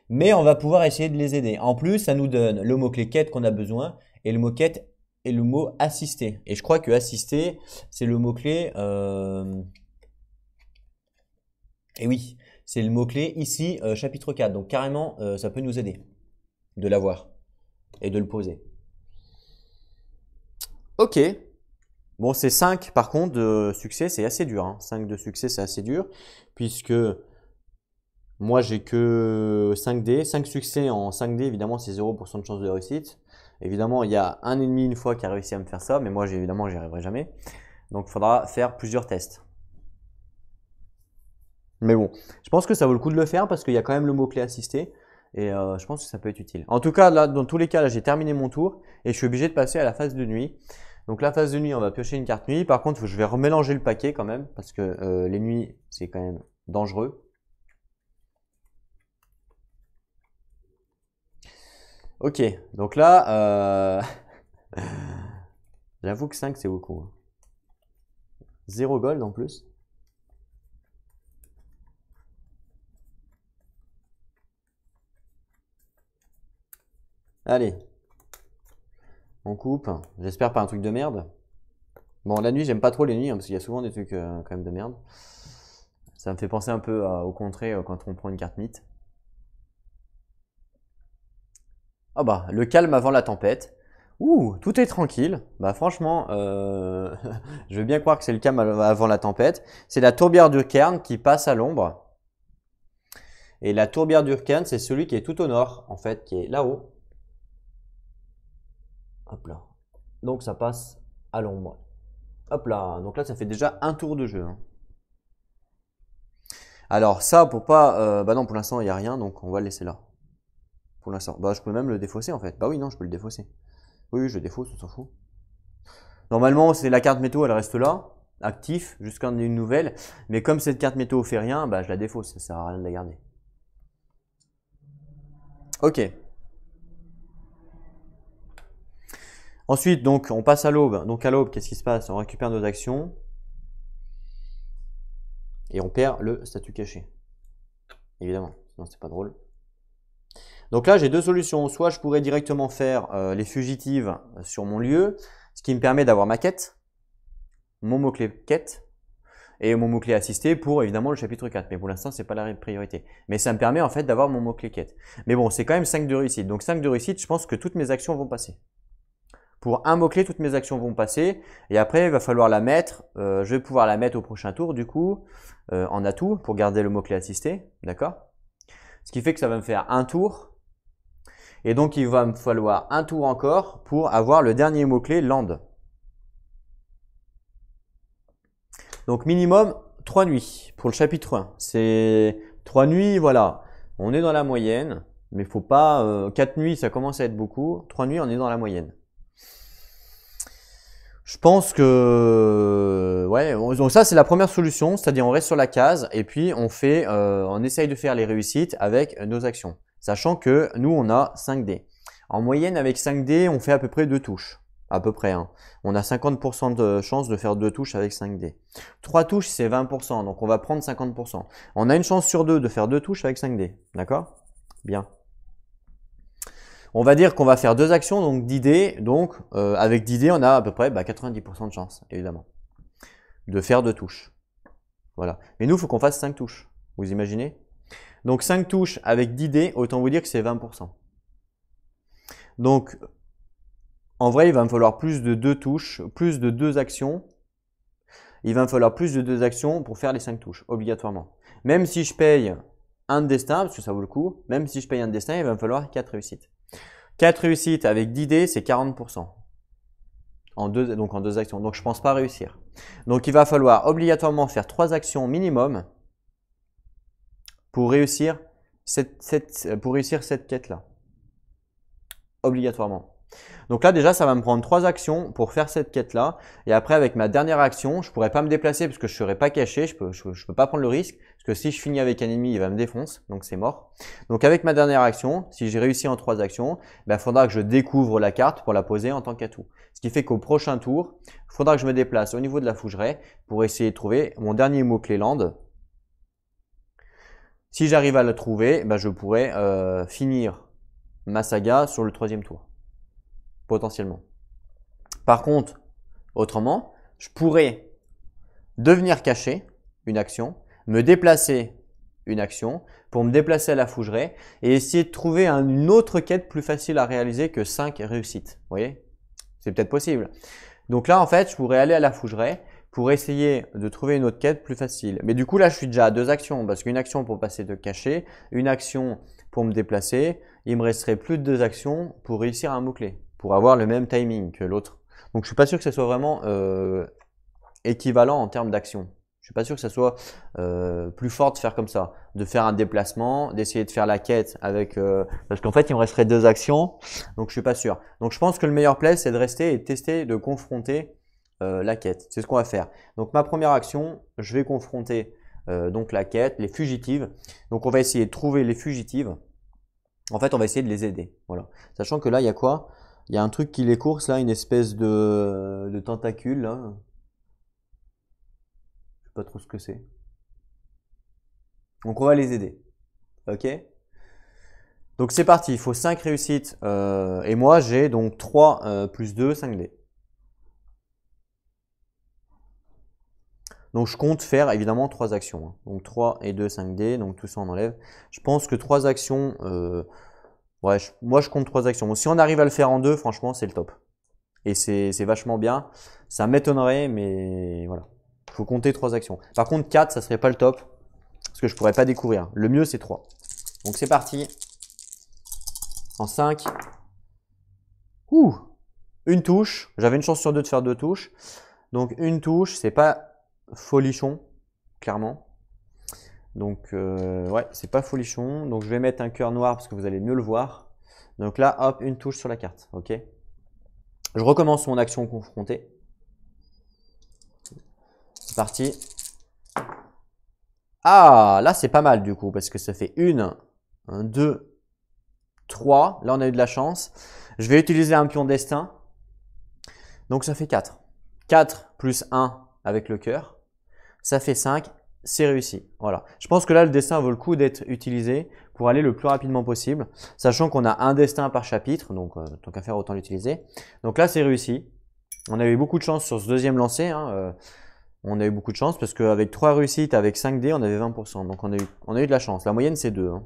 Mais on va pouvoir essayer de les aider. En plus, ça nous donne le mot-clé quête qu'on a besoin et le mot quête et le mot assister. Et je crois que assister, c'est le mot-clé. Et oui, c'est le mot-clé ici, chapitre 4. Donc carrément, ça peut nous aider de l'avoir et de le poser. Ok. Bon, c'est 5 par contre de succès, c'est assez dur. Hein. 5 de succès, c'est assez dur. Puisque moi, j'ai que 5D. 5 succès en 5D, évidemment, c'est 0% de chance de réussite. Évidemment, il y a un ennemi une fois qui a réussi à me faire ça, mais moi, évidemment, j'y arriverai jamais. Donc, il faudra faire plusieurs tests. Mais bon, je pense que ça vaut le coup de le faire parce qu'il y a quand même le mot-clé assisté. Et je pense que ça peut être utile. En tout cas, là, dans tous les cas, là, j'ai terminé mon tour et je suis obligé de passer à la phase de nuit. Donc la phase de nuit, on va piocher une carte nuit. Par contre, je vais remélanger le paquet quand même parce que les nuits, c'est quand même dangereux. Ok, donc là, j'avoue que 5 c'est beaucoup. 0 gold en plus. Allez, on coupe. J'espère pas un truc de merde. Bon, la nuit, j'aime pas trop les nuits hein, parce qu'il y a souvent des trucs quand même de merde. Ça me fait penser un peu au contraire quand on prend une carte mythe. Ah bah, le calme avant la tempête. Ouh, tout est tranquille. Bah franchement, je veux bien croire que c'est le calme avant la tempête. C'est la tourbière d'Urkern qui passe à l'ombre. Et la tourbière d'Urkern, c'est celui qui est tout au nord, en fait, qui est là-haut. Hop là. Donc ça passe à l'ombre. Hop là. Donc là, ça fait déjà un tour de jeu. Hein. Alors ça, pour pas... bah non, pour l'instant, il n'y a rien, donc on va le laisser là. Pour l'instant. Bah je peux même le défausser, en fait. Bah oui, non, je peux le défausser. Oui, je le défausse, on s'en fout. Normalement, c'est la carte météo, elle reste là, actif, jusqu'à une nouvelle. Mais comme cette carte météo fait rien, bah je la défausse, ça sert à rien de la garder. Ok. Ensuite, donc, on passe à l'aube. Donc à l'aube, qu'est-ce qui se passe? On récupère nos actions. Et on perd le statut caché. Évidemment, sinon c'est pas drôle. Donc là, j'ai deux solutions. Soit je pourrais directement faire les fugitives sur mon lieu, ce qui me permet d'avoir ma quête, mon mot-clé quête, et mon mot-clé assisté pour évidemment le chapitre 4. Mais pour l'instant, c'est pas la priorité. Mais ça me permet en fait d'avoir mon mot-clé quête. Mais bon, c'est quand même 5 de réussite. Donc 5 de réussite, je pense que toutes mes actions vont passer. Pour un mot-clé, toutes mes actions vont passer. Et après, il va falloir la mettre. Je vais pouvoir la mettre au prochain tour, du coup, en atout pour garder le mot-clé assisté. D'accord? Ce qui fait que ça va me faire un tour. Et donc, il va me falloir un tour encore pour avoir le dernier mot-clé land. Donc, minimum 3 nuits pour le chapitre 1. C'est 3 nuits, voilà. On est dans la moyenne. Mais il faut pas... 4 nuits, ça commence à être beaucoup. 3 nuits, on est dans la moyenne. Je pense que ouais, donc ça c'est la première solution, c'est-à-dire on reste sur la case et puis on essaye de faire les réussites avec nos actions, sachant que nous on a 5D. En moyenne avec 5D, on fait à peu près 2 touches, à peu près. Hein. On a 50% de chance de faire 2 touches avec 5D. 3 touches c'est 20%, donc on va prendre 50%. On a une chance sur 2 de faire 2 touches avec 5D, d'accord? Bien. On va dire qu'on va faire 2 actions, donc 10 dés. Donc, avec 10 dés, on a à peu près 90% de chance, évidemment, de faire 2 touches. Voilà. Mais nous, il faut qu'on fasse 5 touches. Vous imaginez? Donc, 5 touches avec 10 dés, autant vous dire que c'est 20%. Donc, En vrai, il va me falloir plus de 2 touches, plus de 2 actions. Il va me falloir plus de 2 actions pour faire les 5 touches, obligatoirement. Même si je paye un de destin, parce que ça vaut le coup, même si je paye un de destin, il va me falloir 4 réussites. 4 réussites avec 10 dés, c'est 40%. Donc en 2 actions. Donc je ne pense pas réussir. Donc il va falloir obligatoirement faire 3 actions minimum pour réussir cette quête-là. Obligatoirement. Donc là déjà ça va me prendre 3 actions pour faire cette quête-là. Et après avec ma dernière action, je ne pourrai pas me déplacer parce que je ne serai pas caché. Je peux pas prendre le risque. Parce que si je finis avec un ennemi, il va me défoncer. Donc c'est mort. Donc avec ma dernière action, si j'ai réussi en 3 actions, il faudra que je découvre la carte pour la poser en tant qu'atout. Ce qui fait qu'au prochain tour, il faudra que je me déplace au niveau de la fougeraie pour essayer de trouver mon dernier mot-clé land. Si j'arrive à le trouver, je pourrais finir ma saga sur le 3e tour. Potentiellement. Par contre, autrement, je pourrais devenir caché, une action, me déplacer, une action, pour me déplacer à la fougeraie et essayer de trouver une autre quête plus facile à réaliser que 5 réussites. Vous voyez? C'est peut-être possible. Donc là, en fait, je pourrais aller à la fougeraie pour essayer de trouver une autre quête plus facile. Mais du coup, là, je suis déjà à 2 actions parce qu'une action pour passer de caché, une action pour me déplacer. Il me resterait plus de 2 actions pour réussir un mot-clé, pour avoir le même timing que l'autre. Donc, je suis pas sûr que ce soit vraiment équivalent en termes d'action. Je suis pas sûr que ça soit plus fort de faire comme ça, de faire un déplacement, d'essayer de faire la quête avec parce qu'en fait il me resterait 2 actions, donc je suis pas sûr. Donc je pense que le meilleur play c'est de rester et de tester, de confronter la quête. C'est ce qu'on va faire. Donc ma première action, je vais confronter donc la quête, les fugitives. Donc on va essayer de trouver les fugitives. En fait on va essayer de les aider. Voilà. Sachant que là il y a quoi? Il y a un truc qui les course là, une espèce de tentacule là. Pas trop ce que c'est. Donc on va les aider. Ok? Donc c'est parti, il faut 5 réussites. Et moi j'ai donc 3 plus 2, 5 dés. Donc je compte faire évidemment 3 actions. Hein. Donc 3 et 2, 5 dés. Donc tout ça on enlève. Je pense que 3 actions. Ouais, moi je compte 3 actions. Bon, si on arrive à le faire en 2, franchement c'est le top. Et c'est vachement bien. Ça m'étonnerait, mais voilà. Il faut compter 3 actions. Par contre 4, ça serait pas le top. Parce que je pourrais pas découvrir. Le mieux c'est 3. Donc c'est parti. En 5. Ouh, une touche. J'avais une chance sur 2 de faire 2 touches. Donc une touche, c'est pas folichon, clairement. Donc ouais, c'est pas folichon. Donc je vais mettre un cœur noir parce que vous allez mieux le voir. Donc là, hop, une touche sur la carte. Ok. Je recommence mon action confrontée. C'est parti. Ah, là c'est pas mal du coup parce que ça fait 1, 2, 3. Là on a eu de la chance. Je vais utiliser un pion destin. Donc ça fait 4. 4 plus 1 avec le cœur. Ça fait 5. C'est réussi. Voilà. Je pense que là le destin vaut le coup d'être utilisé pour aller le plus rapidement possible. Sachant qu'on a un destin par chapitre. Donc tant qu'à faire autant l'utiliser. Donc là c'est réussi. On a eu beaucoup de chance sur ce deuxième lancer. Hein. On a eu beaucoup de chance parce qu'avec 3 réussites, avec 5 dés, on avait 20%. Donc on a eu de la chance. La moyenne, c'est 2. Hein.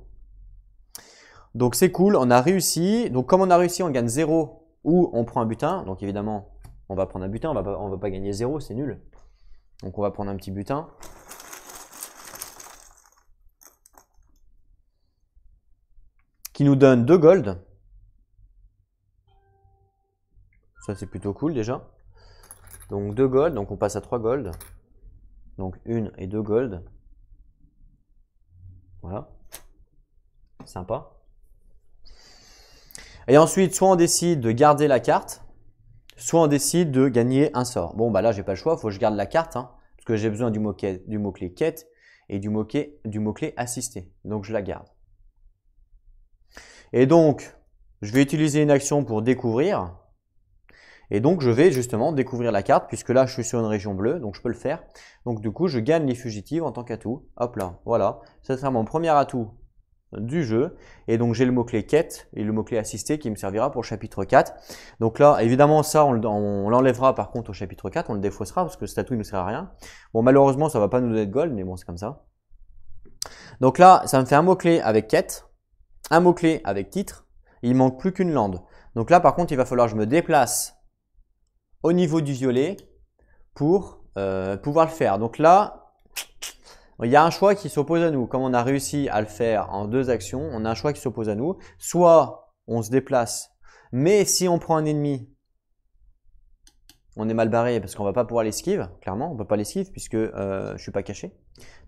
Donc c'est cool, on a réussi. Donc comme on a réussi, on gagne 0 ou on prend un butin. Donc évidemment, on va prendre un butin. On va pas gagner 0, c'est nul. Donc on va prendre un petit butin. Qui nous donne 2 gold. Ça, c'est plutôt cool déjà. Donc 2 gold, donc on passe à 3 gold. Donc 1 et 2 gold. Voilà. Sympa. Et ensuite, soit on décide de garder la carte, soit on décide de gagner un sort. Bon, bah là, j'ai pas le choix, il faut que je garde la carte, hein, parce que j'ai besoin du mot-clé quête et du mot-clé assisté. Donc je la garde. Et donc, je vais utiliser une action pour découvrir. Et donc, je vais justement découvrir la carte, puisque là, je suis sur une région bleue, donc je peux le faire. Donc, du coup, je gagne les fugitives en tant qu'atout. Hop là, voilà. Ça sera mon premier atout du jeu. Et donc, j'ai le mot-clé quête et le mot-clé assisté qui me servira pour le chapitre 4. Donc là, évidemment, ça, on l'enlèvera par contre au chapitre 4, on le défaussera parce que cet atout, il ne sert à rien. Bon, malheureusement, ça va pas nous donner de gold, mais bon, c'est comme ça. Donc là, ça me fait un mot-clé avec quête, un mot-clé avec titre. Il manque plus qu'une lande. Donc là, par contre, il va falloir que je me déplace au niveau du violet pour pouvoir le faire. Donc là, il y a un choix qui s'oppose à nous. Comme on a réussi à le faire en 2 actions, on a un choix qui s'oppose à nous. Soit on se déplace, mais si on prend un ennemi, on est mal barré parce qu'on va pas pouvoir l'esquive. Clairement, on peut pas l'esquive puisque je suis pas caché.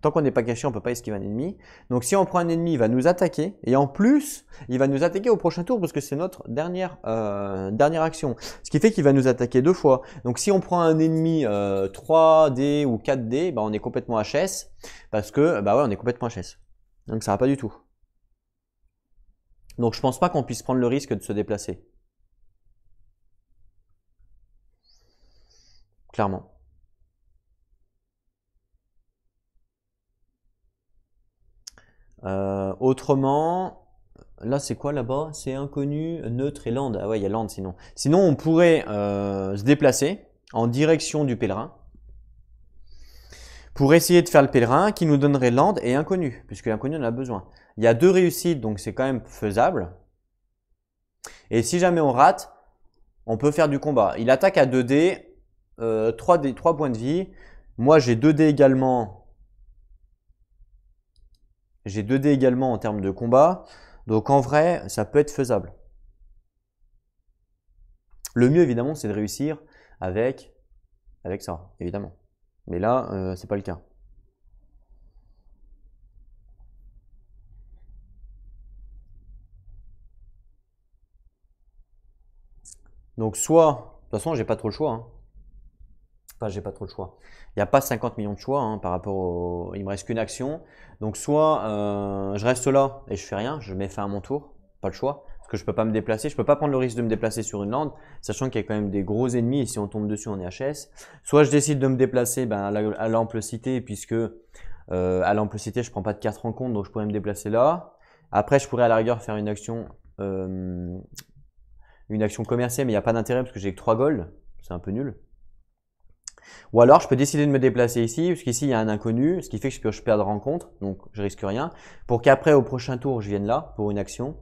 Tant qu'on n'est pas caché, on peut pas esquiver un ennemi. Donc si on prend un ennemi, il va nous attaquer. Et en plus, il va nous attaquer au prochain tour parce que c'est notre dernière action. Ce qui fait qu'il va nous attaquer 2 fois. Donc si on prend un ennemi 3D ou 4D, bah, on est complètement HS. Parce que, bah ouais, on est complètement HS. Donc ça va pas du tout. Donc je pense pas qu'on puisse prendre le risque de se déplacer. Clairement. Autrement, là c'est quoi là-bas? C'est inconnu, neutre et land. Ah ouais, il y a land sinon. Sinon on pourrait se déplacer en direction du pèlerin pour essayer de faire le pèlerin qui nous donnerait land et inconnu, puisque l'inconnu on en a besoin. Il y a 2 réussites, donc c'est quand même faisable. Et si jamais on rate, on peut faire du combat. Il attaque à 2D, 3 points de vie. Moi j'ai 2D également. J'ai 2D également en termes de combat. Donc en vrai, ça peut être faisable. Le mieux évidemment, c'est de réussir avec ça, évidemment. Mais là, c'est pas le cas. Donc soit, de toute façon, j'ai pas trop le choix. Hein. Enfin, j'ai pas trop le choix. Il n'y a pas 50 millions de choix hein, par rapport au. Il me reste qu'une action. Donc soit je reste là et je fais rien, je mets fin à mon tour, pas le choix. Parce que je peux pas me déplacer, je peux pas prendre le risque de me déplacer sur une lande, sachant qu'il y a quand même des gros ennemis et si on tombe dessus on est HS. Soit je décide de me déplacer à l'ample cité puisque à l'ample cité je prends pas de carte rencontre donc je pourrais me déplacer là. Après je pourrais à la rigueur faire une action commerciale mais il n'y a pas d'intérêt parce que j'ai que 3 gold, c'est un peu nul. Ou alors, je peux décider de me déplacer ici, parce qu'ici, il y a un inconnu, ce qui fait que je peux perdre rencontre, donc je risque rien. Pour qu'après, au prochain tour, je vienne là, pour une action.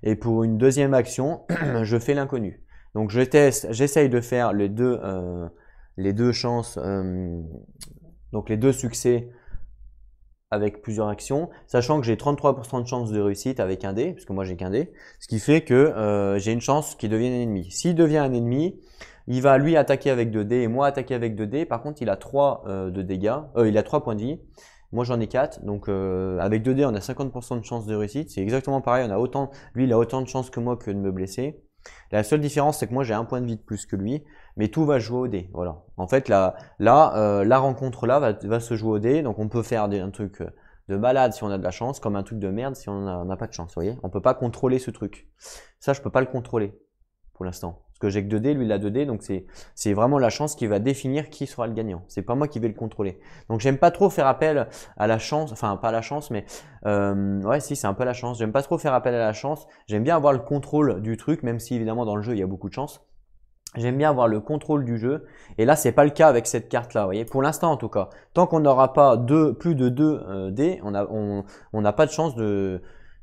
Et pour une deuxième action, je fais l'inconnu. Donc, je teste, j'essaye de faire les deux chances, donc les 2 succès avec plusieurs actions, sachant que j'ai 33% de chance de réussite avec un dé, parce que moi, j'ai qu'un dé. Ce qui fait que j'ai une chance qu'il devienne un ennemi. S'il devient un ennemi, il va lui attaquer avec 2 dés et moi attaquer avec 2 dés. Par contre, il a 3 de dégâts. Il a 3 points de vie. Moi, j'en ai 4. Donc, avec 2 dés, on a 50% de chance de réussite. C'est exactement pareil. Lui, il a autant de chance que moi que de me blesser. La seule différence, c'est que moi, j'ai 1 point de vie de plus que lui. Mais tout va jouer au dé. Voilà. En fait, la rencontre là va se jouer au dé. Donc, on peut faire un truc de malade si on a de la chance, comme un truc de merde si on n'a pas de chance. Vous voyez, on peut pas contrôler ce truc. Ça, je peux pas le contrôler pour l'instant. Parce que j'ai que 2 dés, lui il a 2 dés, donc c'est vraiment la chance qui va définir qui sera le gagnant. C'est pas moi qui vais le contrôler. Donc j'aime pas trop faire appel à la chance, enfin pas à la chance, mais ouais si c'est un peu la chance. J'aime pas trop faire appel à la chance. J'aime bien avoir le contrôle du truc, même si évidemment dans le jeu il y a beaucoup de chance. J'aime bien avoir le contrôle du jeu. Et là, c'est pas le cas avec cette carte-là. Vous voyez, pour l'instant en tout cas, tant qu'on n'aura pas plus de 2 dés, on n'a pas de chance de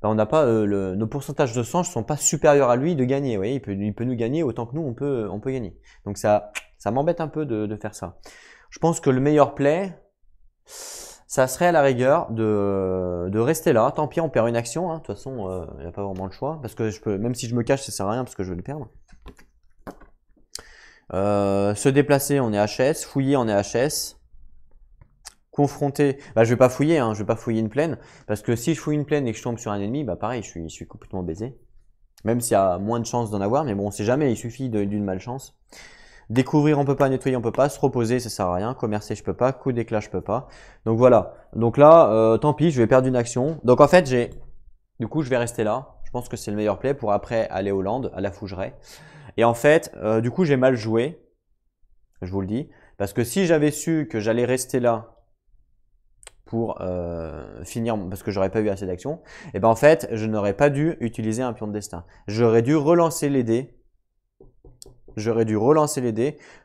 on n'a pas nos pourcentages de chance sont pas supérieurs à lui de gagner. Vous voyez, il peut nous gagner autant que nous on peut gagner. Donc ça m'embête un peu de faire ça. Je pense que le meilleur play, ça serait à la rigueur de rester là. Tant pis, on perd une action. Hein. De toute façon, il n'y a pas vraiment le choix parce que même si je me cache, ça sert à rien parce que je vais le perdre. Se déplacer, on est HS. Fouiller, on est HS. Confronter, je vais pas fouiller, je vais pas fouiller une plaine, parce que si je fouille une plaine et que je tombe sur un ennemi, pareil, je suis complètement baisé. Même s'il y a moins de chances d'en avoir, mais bon, on sait jamais, il suffit d'une malchance. Découvrir, on peut pas, nettoyer, on peut pas, se reposer, ça sert à rien, commercer, je peux pas, coup d'éclat, je peux pas. Donc voilà. Donc là, tant pis, je vais perdre une action. Donc en fait, du coup, je vais rester là. Je pense que c'est le meilleur play pour après aller au land, à la fougerai. Et en fait, du coup, j'ai mal joué. Je vous le dis. Parce que si j'avais su que j'allais rester là, pour finir parce que j'aurais pas eu assez d'actions, et en fait je n'aurais pas dû utiliser un pion de destin. J'aurais dû relancer les dés.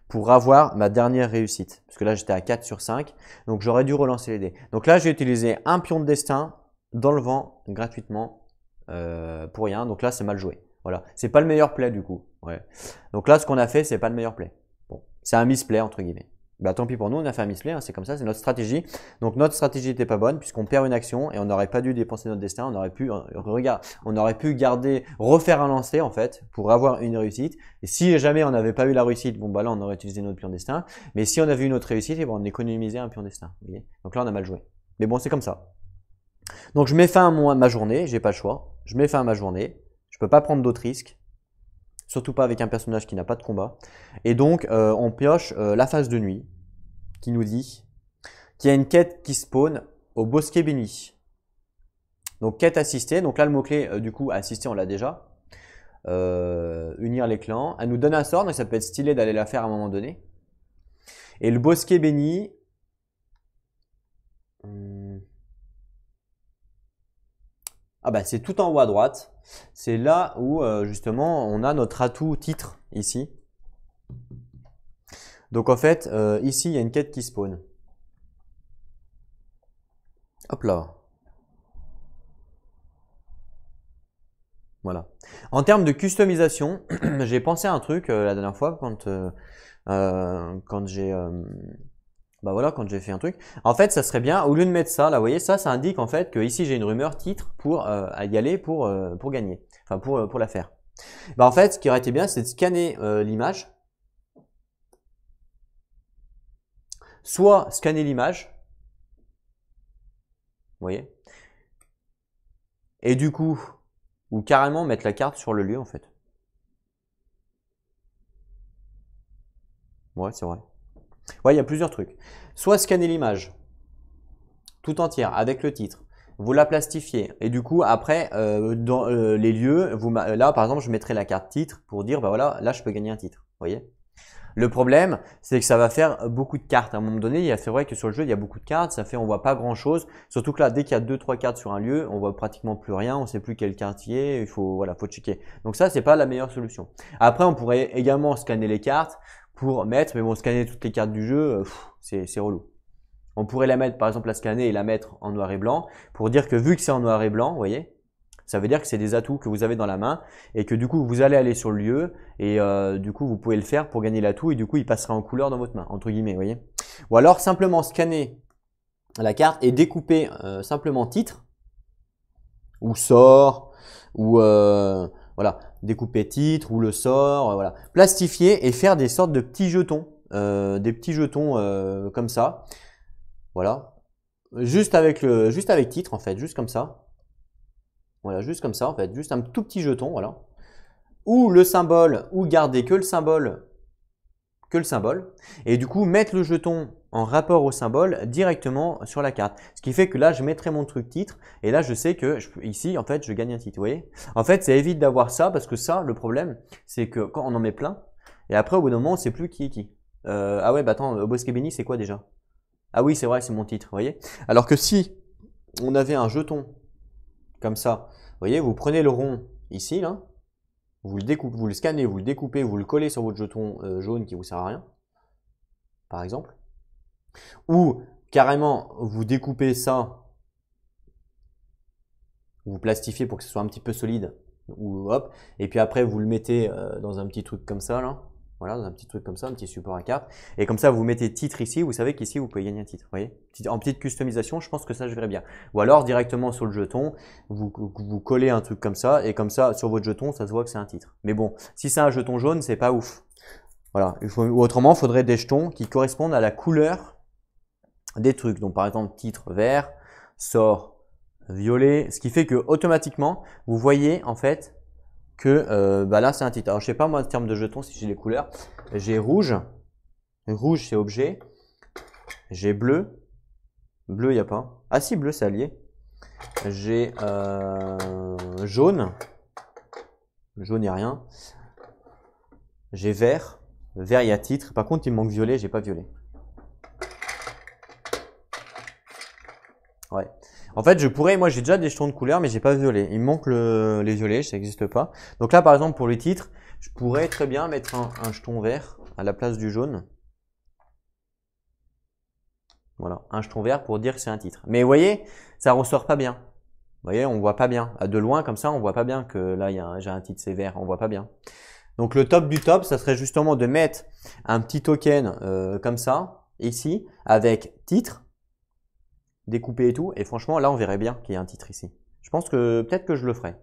Pour avoir ma dernière réussite. Parce que là j'étais à 4 sur 5. Donc j'aurais dû relancer les dés. Donc là j'ai utilisé un pion de destin dans le vent gratuitement pour rien. Donc là c'est mal joué. Voilà. C'est pas le meilleur play du coup. Ouais. Donc là, ce qu'on a fait, c'est pas le meilleur play. Bon, c'est un misplay entre guillemets. Bah tant pis pour nous, on a fait un misplay, hein, c'est comme ça, c'est notre stratégie. Donc notre stratégie n'était pas bonne puisqu'on perd une action et on n'aurait pas dû dépenser notre destin. On aurait pu garder, refaire un lancer en fait pour avoir une réussite. Et si jamais on n'avait pas eu la réussite, bon bah là on aurait utilisé notre pion destin. Mais si on avait eu une autre réussite, et ben, on économisait un pion destin. Vous voyez. Donc là on a mal joué. Mais bon, c'est comme ça. Donc je mets fin à ma journée, j'ai pas le choix. Je mets fin à ma journée. Je peux pas prendre d'autres risques. Surtout pas avec un personnage qui n'a pas de combat. Et donc, on pioche la phase de nuit, qui nous dit qu'il y a une quête qui spawn au bosquet béni. Donc, quête assistée. Donc là, le mot-clé, du coup, assisté, on l'a déjà. Unir les clans. Elle nous donne un sort, donc ça peut être stylé d'aller la faire à un moment donné. Et le bosquet béni... Ah bah c'est tout en haut à droite. C'est là où justement on a notre atout titre ici. Donc en fait ici il y a une quête qui spawn. Hop là. Voilà. En termes de customisation, j'ai pensé à un truc la dernière fois quand j'ai bah voilà, quand j'ai fait un truc. En fait, ça serait bien, au lieu de mettre ça, là, vous voyez, ça indique en fait que ici j'ai une rumeur titre pour y aller pour gagner, enfin pour la faire. Bah en fait, ce qui aurait été bien, c'est de scanner l'image, soit scanner l'image, vous voyez, et du coup, ou carrément mettre la carte sur le lieu en fait. Ouais, c'est vrai. Ouais, il y a plusieurs trucs. Soit scanner l'image tout entière avec le titre, vous la plastifiez et du coup après dans les lieux, là par exemple je mettrai la carte titre pour dire bah voilà, là je peux gagner un titre, vous voyez. Le problème, c'est que ça va faire beaucoup de cartes. À un moment donné, c'est vrai que sur le jeu, il y a beaucoup de cartes. Ça fait, on voit pas grand chose. Surtout que là, dès qu'il y a 2-3 cartes sur un lieu, on voit pratiquement plus rien. On sait plus quel quartier. Il faut, voilà, faut checker. Donc ça, c'est pas la meilleure solution. Après, on pourrait également scanner les cartes pour mettre, mais bon, scanner toutes les cartes du jeu, c'est relou. On pourrait la mettre, par exemple, la scanner et la mettre en noir et blanc pour dire que vu que c'est en noir et blanc, vous voyez, ça veut dire que c'est des atouts que vous avez dans la main et que du coup vous allez aller sur le lieu et du coup vous pouvez le faire pour gagner l'atout et du coup il passera en couleur dans votre main, entre guillemets, vous voyez. Ou alors simplement scanner la carte et découper simplement titre ou sort ou voilà, découper titre ou le sort, voilà, plastifier et faire des sortes de petits jetons, comme ça, voilà, juste avec titre en fait, juste comme ça. Voilà, juste comme ça en fait, juste un tout petit jeton, voilà. Ou le symbole, ou garder que le symbole, et du coup mettre le jeton en rapport au symbole directement sur la carte. Ce qui fait que là, je mettrai mon truc titre, et là, je sais que ici, en fait, je gagne un titre, vous voyez. En fait, ça évite d'avoir ça, parce que ça, le problème, c'est que quand on en met plein, et après, au bout d'un moment, on ne sait plus qui est qui. Ah ouais, bah attends, Bosquet Béni, c'est quoi déjà? Ah oui, c'est vrai, c'est mon titre, vous voyez. Alors que si on avait un jeton comme ça, vous voyez, vous prenez le rond ici, là, vous le scannez, vous le découpez, vous le collez sur votre jeton jaune qui vous sert à rien, par exemple. Ou carrément, vous découpez ça, vous plastifiez pour que ce soit un petit peu solide, ou hop, et puis après vous le mettez dans un petit truc comme ça, là. Voilà, dans un petit truc comme ça, un petit support à carte. Et comme ça, vous mettez titre ici, vous savez qu'ici, vous pouvez gagner un titre. Vous voyez, en petite customisation, je pense que ça, je verrais bien. Ou alors, directement sur le jeton, vous collez un truc comme ça, et comme ça, sur votre jeton, ça se voit que c'est un titre. Mais bon, si c'est un jeton jaune, c'est pas ouf. Voilà. Ou autrement, il faudrait des jetons qui correspondent à la couleur des trucs. Donc, par exemple, titre vert, sort violet, ce qui fait que automatiquement, vous voyez, en fait, que bah là c'est un titre. Alors je sais pas moi en termes de jetons si j'ai les couleurs. J'ai rouge, rouge c'est objet. J'ai bleu, bleu il n'y a pas. Ah si, bleu c'est allié. J'ai jaune, jaune il n'y a rien. J'ai vert, vert il y a titre. Par contre il me manque violet, j'ai pas violet. Ouais. En fait, moi j'ai déjà des jetons de couleur, mais j'ai pas violet. Il me manque les violets, ça n'existe pas. Donc là, par exemple, pour les titres, je pourrais très bien mettre un jeton vert à la place du jaune. Voilà, un jeton vert pour dire que c'est un titre. Mais vous voyez, ça ressort pas bien. Vous voyez, on voit pas bien. De loin, comme ça, on voit pas bien que là, j'ai un titre, c'est vert, on voit pas bien. Donc le top du top, ça serait justement de mettre un petit token comme ça, ici, avec titre, découpé et tout. Et franchement, là, on verrait bien qu'il y a un titre ici. Je pense que peut-être que je le ferai.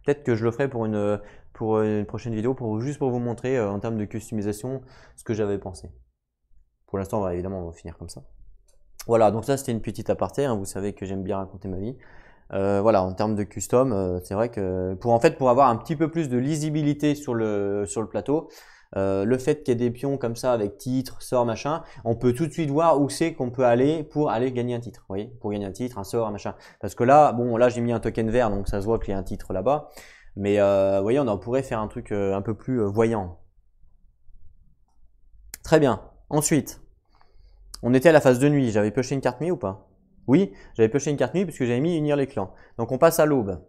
Peut-être que je le ferai pour une prochaine vidéo, juste pour vous montrer en termes de customisation ce que j'avais pensé. Pour l'instant, évidemment, on va finir comme ça. Voilà, donc ça, c'était une petite aparté. Hein, vous savez que j'aime bien raconter ma vie. Voilà, en termes de custom, c'est vrai que pour avoir un petit peu plus de lisibilité sur le plateau, le fait qu'il y ait des pions comme ça avec titre, sort, machin, on peut tout de suite voir où c'est qu'on peut aller pour aller gagner un titre. Vous voyez, pour gagner un titre, un sort, un machin. Parce que là, bon, là j'ai mis un token vert, donc ça se voit qu'il y a un titre là-bas. Mais vous voyez, on en pourrait faire un truc un peu plus voyant. Très bien. Ensuite, on était à la phase de nuit. J'avais pioché une carte nuit ou pas? Oui, j'avais pioché une carte nuit puisque j'avais mis unir les clans. Donc on passe à l'aube.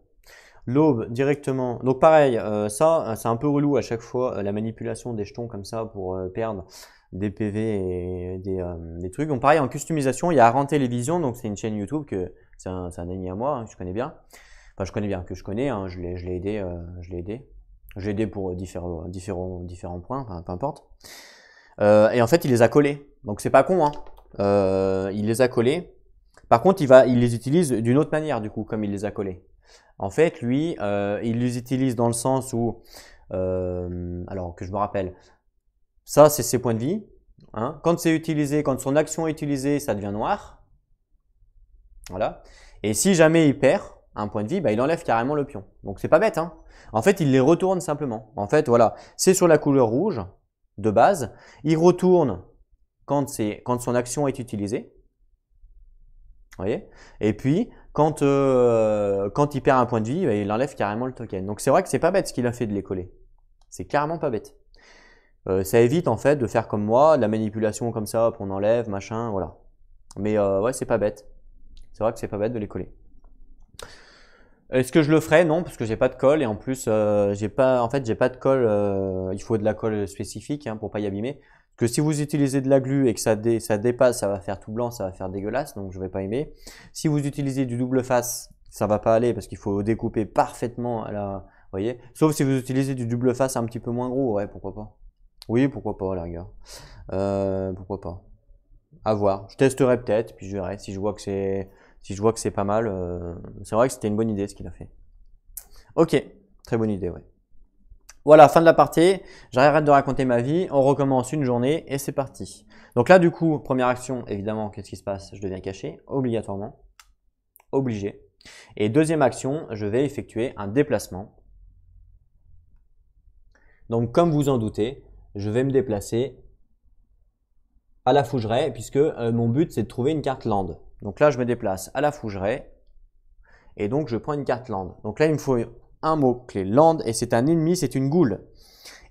L'aube directement. Donc pareil, ça c'est un peu relou à chaque fois la manipulation des jetons comme ça pour perdre des PV et des trucs. Donc pareil en customisation, il y a Aran Télévision, donc c'est une chaîne YouTube que c'est un ami à moi, hein, que je connais bien. Enfin je connais bien, que je connais, hein, je l'ai aidé, je l'ai aidé pour différents points, enfin, peu importe. Et en fait il les a collés. Donc c'est pas con, hein. Il les a collés. Par contre, il les utilise d'une autre manière, du coup, comme il les a collés. En fait, lui, il les utilise dans le sens où, alors que je me rappelle, ça, c'est ses points de vie. Hein. Quand c'est utilisé, quand son action est utilisée, ça devient noir. Voilà. Et si jamais il perd un point de vie, bah, il enlève carrément le pion. Donc, c'est pas bête. Hein. En fait, il les retourne simplement. En fait, voilà, c'est sur la couleur rouge de base. Il retourne quand son action est utilisée. Vous voyez? Et puis, quand il perd un point de vie, il enlève carrément le token. Donc c'est vrai que c'est pas bête ce qu'il a fait de les coller. C'est carrément pas bête. Ça évite en fait de faire comme moi, de la manipulation comme ça, on enlève, machin, voilà. Mais ouais, c'est pas bête. C'est vrai que c'est pas bête de les coller. Est-ce que je le ferai? Non, parce que j'ai pas de colle et en plus j'ai pas de colle. Il faut de la colle spécifique hein, pour pas y abîmer. Que si vous utilisez de la glu et que ça dépasse, ça va faire tout blanc, ça va faire dégueulasse, donc je vais pas aimer. Si vous utilisez du double face, ça va pas aller parce qu'il faut découper parfaitement à la, vous voyez. Sauf si vous utilisez du double face un petit peu moins gros, ouais, pourquoi pas. Oui, pourquoi pas à la rigueur. Pourquoi pas. À voir. Je testerai peut-être, puis je verrai si je vois que c'est pas mal. C'est vrai que c'était une bonne idée ce qu'il a fait. Ok, très bonne idée, ouais. Voilà, fin de la partie. J'arrête de raconter ma vie. On recommence une journée et c'est parti. Donc là, du coup, première action, évidemment, qu'est-ce qui se passe? Je deviens caché, obligatoirement. Obligé. Et deuxième action, je vais effectuer un déplacement. Donc, comme vous en doutez, je vais me déplacer à la fougeraie puisque mon but, c'est de trouver une carte land. Donc là, je me déplace à la fougeraie et donc je prends une carte land. Donc là, il me faut un mot-clé land et c'est un ennemi, c'est une goule.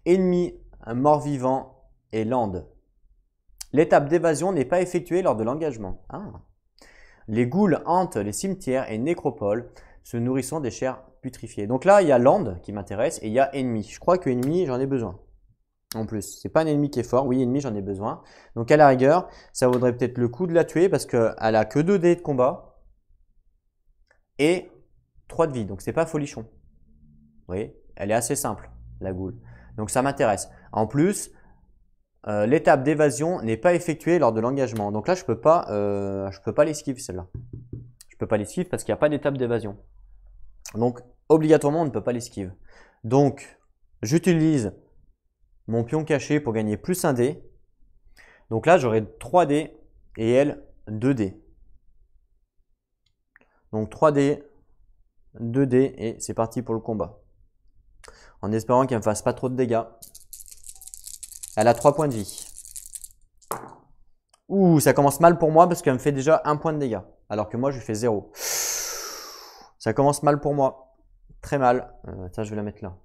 Ennemi, un mort-vivant et land. L'étape d'évasion n'est pas effectuée lors de l'engagement. Ah. Les goules hantent les cimetières et nécropoles, se nourrissant des chairs putrifiées. Donc là, il y a land qui m'intéresse et il y a ennemi. Je crois que ennemi, j'en ai besoin. En plus, c'est pas un ennemi qui est fort. Oui, ennemi, j'en ai besoin. Donc à la rigueur, ça vaudrait peut-être le coup de la tuer parce qu'elle a que 2 dés de combat et 3 de vie. Donc c'est pas folichon. Vous voyez, elle est assez simple, la goule. Donc ça m'intéresse. En plus, l'étape d'évasion n'est pas effectuée lors de l'engagement. Donc là, je peux pas l'esquive celle-là. Je peux pas l'esquive parce qu'il n'y a pas d'étape d'évasion. Donc obligatoirement, on ne peut pas l'esquive. Donc j'utilise mon pion caché pour gagner plus un dé. Donc là, j'aurai 3 dés et elle 2 dés. Donc 3 dés, 2 dés et c'est parti pour le combat. En espérant qu'elle ne me fasse pas trop de dégâts. Elle a 3 points de vie. Ouh, ça commence mal pour moi parce qu'elle me fait déjà 1 point de dégâts. Alors que moi, je lui fais 0. Ça commence mal pour moi. Très mal. Ça, je vais la mettre là.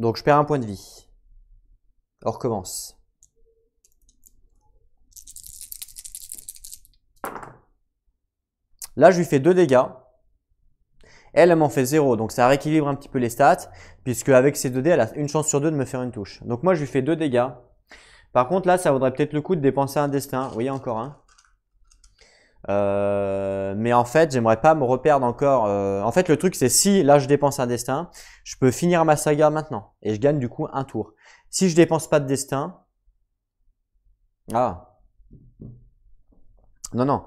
Donc, je perds 1 point de vie. On recommence. Là, je lui fais 2 dégâts. Elle m'en fait 0, donc ça rééquilibre un petit peu les stats, puisque avec ces 2 dés, elle a une chance sur 2 de me faire une touche. Donc moi, je lui fais 2 dégâts. Par contre, là, ça vaudrait peut-être le coup de dépenser un destin. Vous voyez, encore un. Mais en fait, j'aimerais pas me reperdre encore. En fait, le truc, c'est si là je dépense un destin, je peux finir ma saga maintenant et je gagne du coup un tour. Si je dépense pas de destin, ah non non,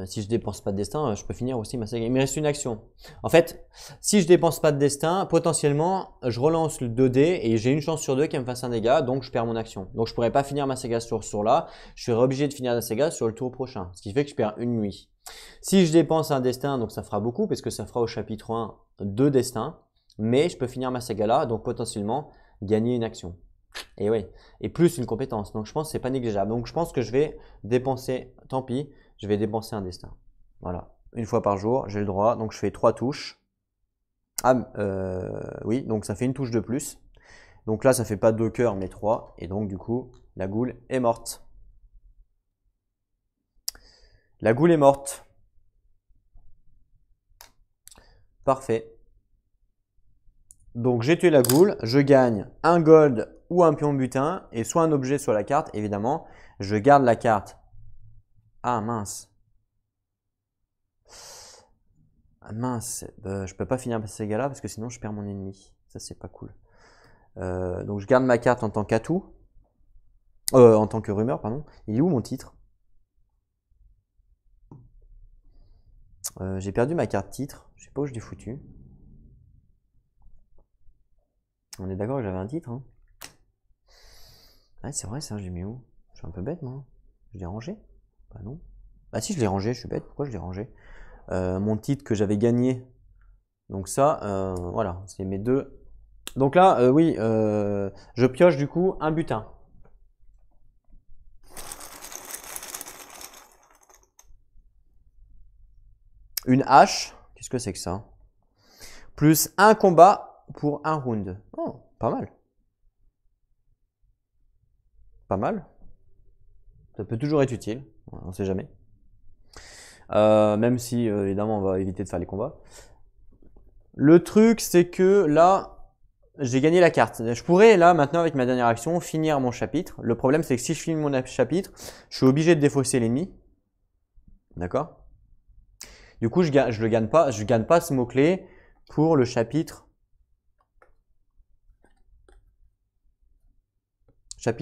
si je dépense pas de destin, je peux finir aussi ma saga. Il me reste une action. En fait, si je dépense pas de destin, potentiellement, je relance le 2D et j'ai une chance sur deux qu'elle me fasse un dégât, donc je perds mon action. Donc je pourrais pas finir ma saga sur ce tour-là. Je serai obligé de finir la saga sur le tour prochain, ce qui fait que je perds une nuit. Si je dépense un destin, donc ça fera beaucoup parce que ça fera au chapitre 1 deux destins, mais je peux finir ma saga là, donc potentiellement gagner une action. Et oui, et plus une compétence. Donc je pense que c'est pas négligeable. Donc je pense que je vais dépenser, tant pis, je vais dépenser un destin. Voilà, une fois par jour, j'ai le droit. Donc je fais 3 touches. Ah, oui, donc ça fait une touche de plus. Donc là, ça fait pas 2 cœurs, mais 3. Et donc du coup, la goule est morte. La goule est morte. Parfait. Donc j'ai tué la goule, je gagne un gold ou un pion butin et soit un objet sur la carte, évidemment. Je garde la carte. Ah mince. Ah mince, je peux pas finir ces gars-là parce que sinon je perds mon ennemi. Ça c'est pas cool. Donc je garde ma carte en tant qu'atout. En tant que rumeur, pardon. Il est où mon titre? J'ai perdu ma carte titre. Je sais pas où je l'ai foutu. On est d'accord que j'avais un titre, hein. Ouais, c'est vrai ça, j'ai mis où? Je suis un peu bête moi. Je l'ai rangé? Bah non. Ah si, je l'ai rangé, je suis bête. Pourquoi je l'ai rangé? Mon titre que j'avais gagné. Donc ça, voilà, c'est mes deux. Donc là, oui, je pioche du coup un butin. Une hache, qu'est-ce que c'est que ça? Plus un combat pour un round. Oh, pas mal. Pas mal. Ça peut toujours être utile, on sait jamais. Même si, évidemment, on va éviter de faire les combats. Le truc, c'est que là, j'ai gagné la carte. Je pourrais, là, maintenant, avec ma dernière action, finir mon chapitre. Le problème, c'est que si je finis mon chapitre, je suis obligé de défausser l'ennemi. D'accord? Du coup, je gagne pas ce mot-clé pour le chapitre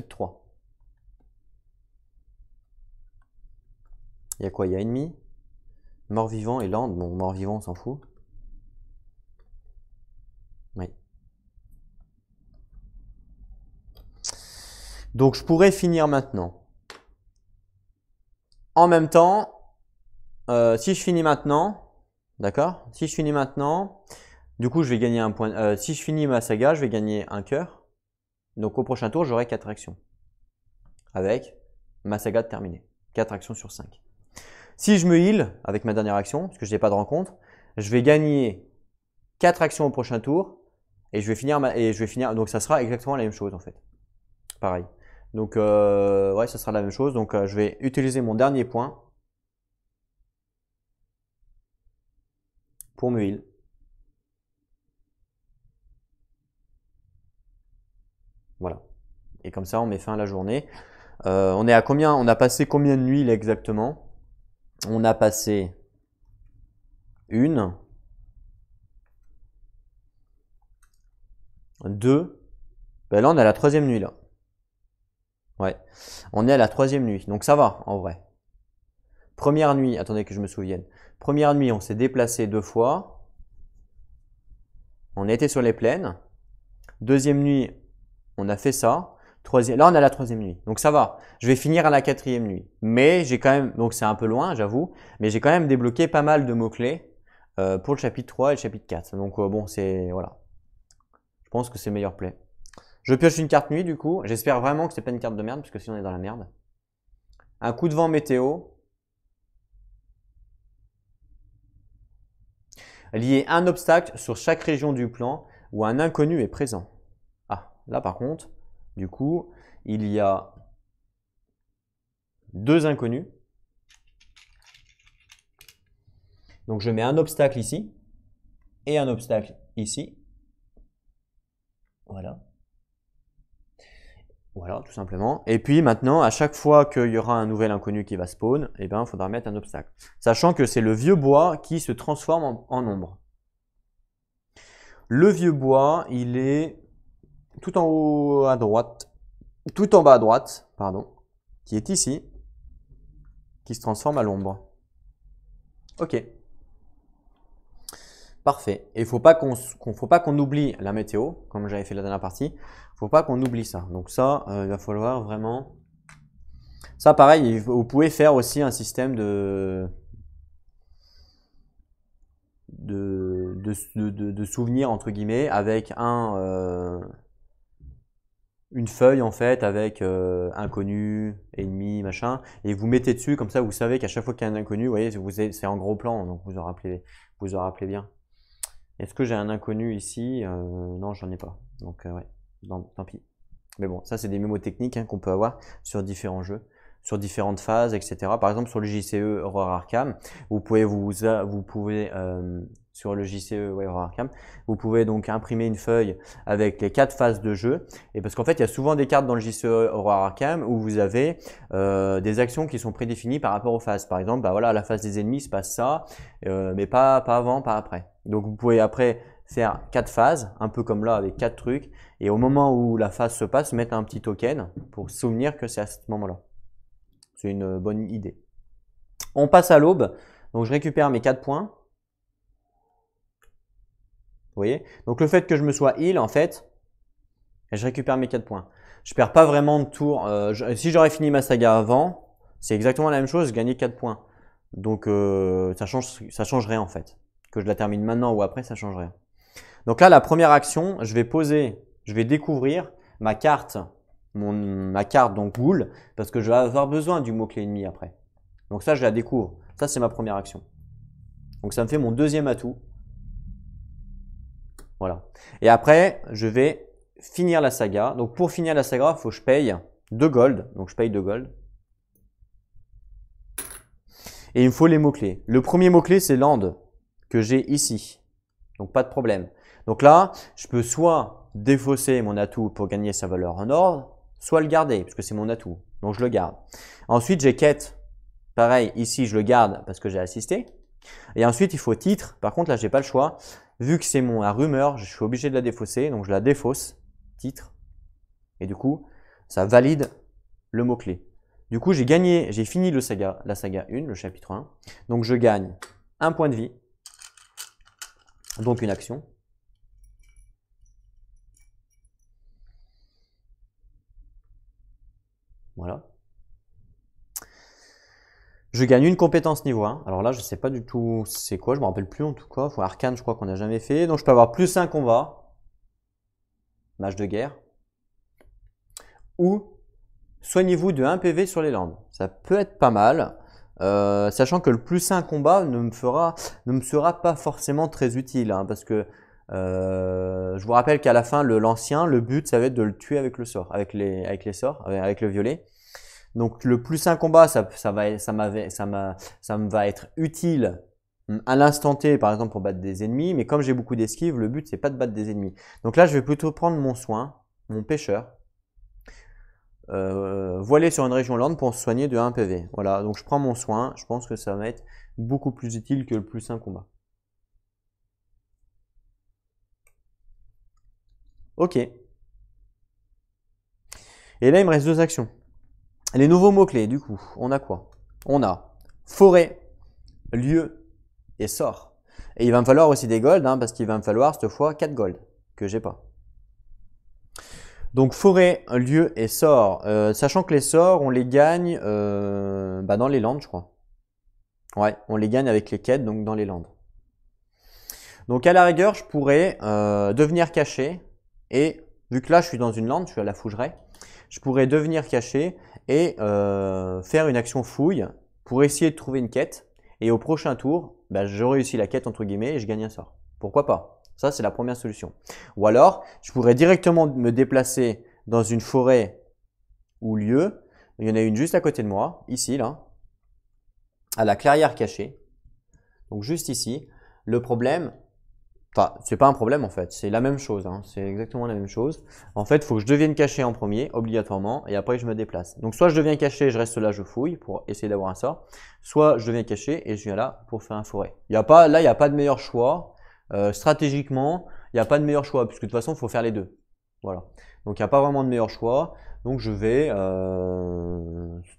3. Il y a quoi? Il y a ennemi, mort-vivant et land. Bon, mort-vivant, on s'en fout. Oui. Donc, je pourrais finir maintenant. En même temps, si je finis maintenant, d'accord? Si je finis maintenant, du coup, je vais gagner un point. Si je finis ma saga, je vais gagner un cœur. Donc, au prochain tour, j'aurai 4 actions. Avec ma saga terminée. 4 actions sur 5. Si je me heal avec ma dernière action, parce que je n'ai pas de rencontre, je vais gagner 4 actions au prochain tour et je vais finir. Donc ça sera exactement la même chose en fait. Pareil. Donc ouais, ça sera la même chose. Donc je vais utiliser mon dernier point pour me heal. Voilà. Et comme ça, on met fin à la journée. On est à combien? On a passé combien de nuits là, exactement? On a passé une, 2. Ben là, on est à la 3e nuit là. Ouais, on est à la 3e nuit, donc ça va en vrai. Première nuit, attendez que je me souvienne. Première nuit, on s'est déplacé 2 fois. On était sur les plaines. Deuxième nuit, on a fait ça. Là, on est à la 3e nuit, donc ça va. Je vais finir à la 4e nuit, mais j'ai quand même, donc c'est un peu loin, j'avoue, mais j'ai quand même débloqué pas mal de mots clés pour le chapitre 3 et le chapitre 4. Donc bon, c'est voilà. Je pense que c'est meilleur play. Je pioche une carte nuit du coup. J'espère vraiment que c'est pas une carte de merde parce que sinon on est dans la merde. Un coup de vent météo. Lier un obstacle sur chaque région du plan où un inconnu est présent. Ah, là par contre, du coup, il y a 2 inconnus. Donc je mets un obstacle ici et un obstacle ici. Voilà. Voilà, tout simplement. Et puis maintenant, à chaque fois qu'il y aura un nouvel inconnu qui va spawn, eh ben, il faudra mettre un obstacle. Sachant que c'est le vieux bois qui se transforme en ombre. Le vieux bois, il est tout en haut à droite, tout en bas à droite, pardon, qui est ici, qui se transforme à l'ombre. Ok. Parfait. Et il faut pas qu'on oublie la météo, comme j'avais fait la dernière partie. Faut pas qu'on oublie ça. Donc ça, il va falloir vraiment. Ça, pareil, vous pouvez faire aussi un système de souvenirs entre guillemets avec une feuille en fait avec inconnu, ennemi, machin, et vous mettez dessus comme ça, vous savez qu'à chaque fois qu'il y a un inconnu, vous voyez, c'est en gros plan, donc vous en rappelez bien. Est-ce que j'ai un inconnu ici? Non, j'en ai pas. Donc, ouais, tant pis. Mais bon, ça, c'est des mémos techniques qu'on peut avoir sur différents jeux, sur différentes phases, etc. Par exemple, sur le JCE Horror Arkham, vous pouvez sur le JCE Horror Arkham, vous pouvez donc imprimer une feuille avec les 4 phases de jeu. Et parce qu'en fait, il y a souvent des cartes dans le JCE Horror Arkham où vous avez des actions qui sont prédéfinies par rapport aux phases. Par exemple, bah voilà, la phase des ennemis se passe ça, mais pas avant, pas après. Donc vous pouvez après faire 4 phases, un peu comme là avec 4 trucs, et au moment où la phase se passe, mettre un petit token pour se souvenir que c'est à ce moment-là. C'est une bonne idée. On passe à l'aube, donc je récupère mes 4 points. Vous voyez? Donc le fait que je me sois heal, en fait, je récupère mes 4 points. Je perds pas vraiment de tour. Si j'aurais fini ma saga avant, c'est exactement la même chose, je gagnais 4 points. Donc ça change rien en fait. Que je la termine maintenant ou après, ça change rien. Donc là, la première action, je vais découvrir ma carte, donc Ghoul, parce que je vais avoir besoin du mot-clé ennemi après. Donc ça, je la découvre. Ça, c'est ma première action. Donc ça me fait mon deuxième atout. Voilà. Et après, je vais finir la saga. Donc pour finir la saga, il faut que je paye 2 gold. Donc je paye 2 gold. Et il me faut les mots-clés. Le premier mot-clé, c'est land, que j'ai ici. Donc pas de problème. Donc là, je peux soit défausser mon atout pour gagner sa valeur en ordre, soit le garder, puisque c'est mon atout. Donc je le garde. Ensuite, j'ai quête. Pareil, ici, je le garde parce que j'ai assisté. Et ensuite, il faut titre. Par contre, là, j'ai pas le choix. Vu que c'est la rumeur, je suis obligé de la défausser. Donc je la défausse, titre. Et du coup, ça valide le mot-clé. Du coup, j'ai fini la saga 1, le chapitre 1. Donc je gagne un point de vie. Donc une action. Voilà. Je gagne une compétence niveau 1. Alors là, je ne sais pas du tout c'est quoi, je me rappelle plus en tout cas. Arcane, je crois qu'on n'a jamais fait. Donc je peux avoir plus 1 combat. Mage de guerre. Ou soignez-vous de 1 PV sur les landes. Ça peut être pas mal. Sachant que le plus 1 combat ne me sera pas forcément très utile. Hein, parce que je vous rappelle qu'à la fin, l'ancien, le but, ça va être de le tuer avec le sort, avec les sorts, avec le violet. Donc le plus 1 combat, ça me va être utile à l'instant T, par exemple pour battre des ennemis. Mais comme j'ai beaucoup d'esquives, le but c'est pas de battre des ennemis. Donc là, je vais plutôt prendre mon soin, mon pêcheur, voiler sur une région lente pour se soigner de 1 PV. Voilà, donc je prends mon soin. Je pense que ça va être beaucoup plus utile que le plus 1 combat. Ok. Et là, il me reste 2 actions. Les nouveaux mots-clés, du coup, on a quoi? On a forêt, lieu et sort. Et il va me falloir aussi des golds, hein, parce qu'il va me falloir cette fois 4 golds, que j'ai pas. Donc forêt, lieu et sort. Sachant que les sorts, on les gagne dans les landes, je crois. Ouais, on les gagne avec les quêtes, donc dans les landes. Donc à la rigueur, je pourrais devenir caché. Et vu que là, je suis dans une lande, je suis à la fougerai, je pourrais devenir caché et faire une action fouille pour essayer de trouver une quête. Et au prochain tour, je réussis la quête entre guillemets et je gagne un sort. Pourquoi pas? Ça, c'est la première solution. Ou alors, je pourrais directement me déplacer dans une forêt ou lieu. Il y en a une juste à côté de moi, ici, là, à la clairière cachée. Donc juste ici. Le problème, Enfin, c'est pas un problème en fait, c'est la même chose, hein. C'est exactement la même chose. En fait, il faut que je devienne caché en premier, obligatoirement, et après je me déplace. Donc soit je deviens caché, je reste là, je fouille pour essayer d'avoir un sort, soit je deviens caché et je viens là pour faire un forêt. Là, il n'y a pas de meilleur choix. Stratégiquement, il n'y a pas de meilleur choix, puisque de toute façon, il faut faire les deux. Voilà. Donc il n'y a pas vraiment de meilleur choix. Donc je vais,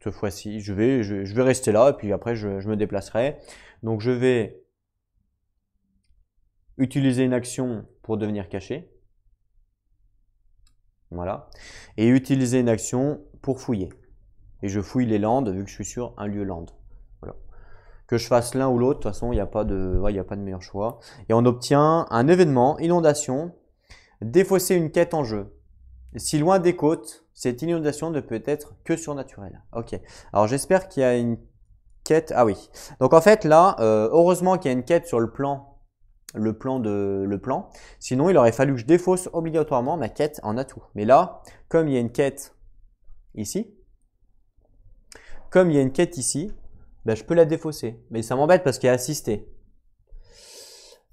cette fois-ci, je vais rester là, et puis après je me déplacerai. Donc je vais utiliser une action pour devenir caché. Voilà. Et utiliser une action pour fouiller. Et je fouille les landes vu que je suis sur un lieu land. Voilà. Que je fasse l'un ou l'autre, de toute façon, il n'y a pas de, ouais, il y a pas de meilleur choix. Et on obtient un événement, inondation, défausser une quête en jeu. Si loin des côtes, cette inondation ne peut être que surnaturelle. Ok. Alors j'espère qu'il y a une quête. Ah oui. Donc en fait là, heureusement qu'il y a une quête sur le plan. Le plan. Sinon, il aurait fallu que je défausse obligatoirement ma quête en atout. Mais là, comme il y a une quête ici, ben, je peux la défausser. Mais ça m'embête parce qu'il y a assisté.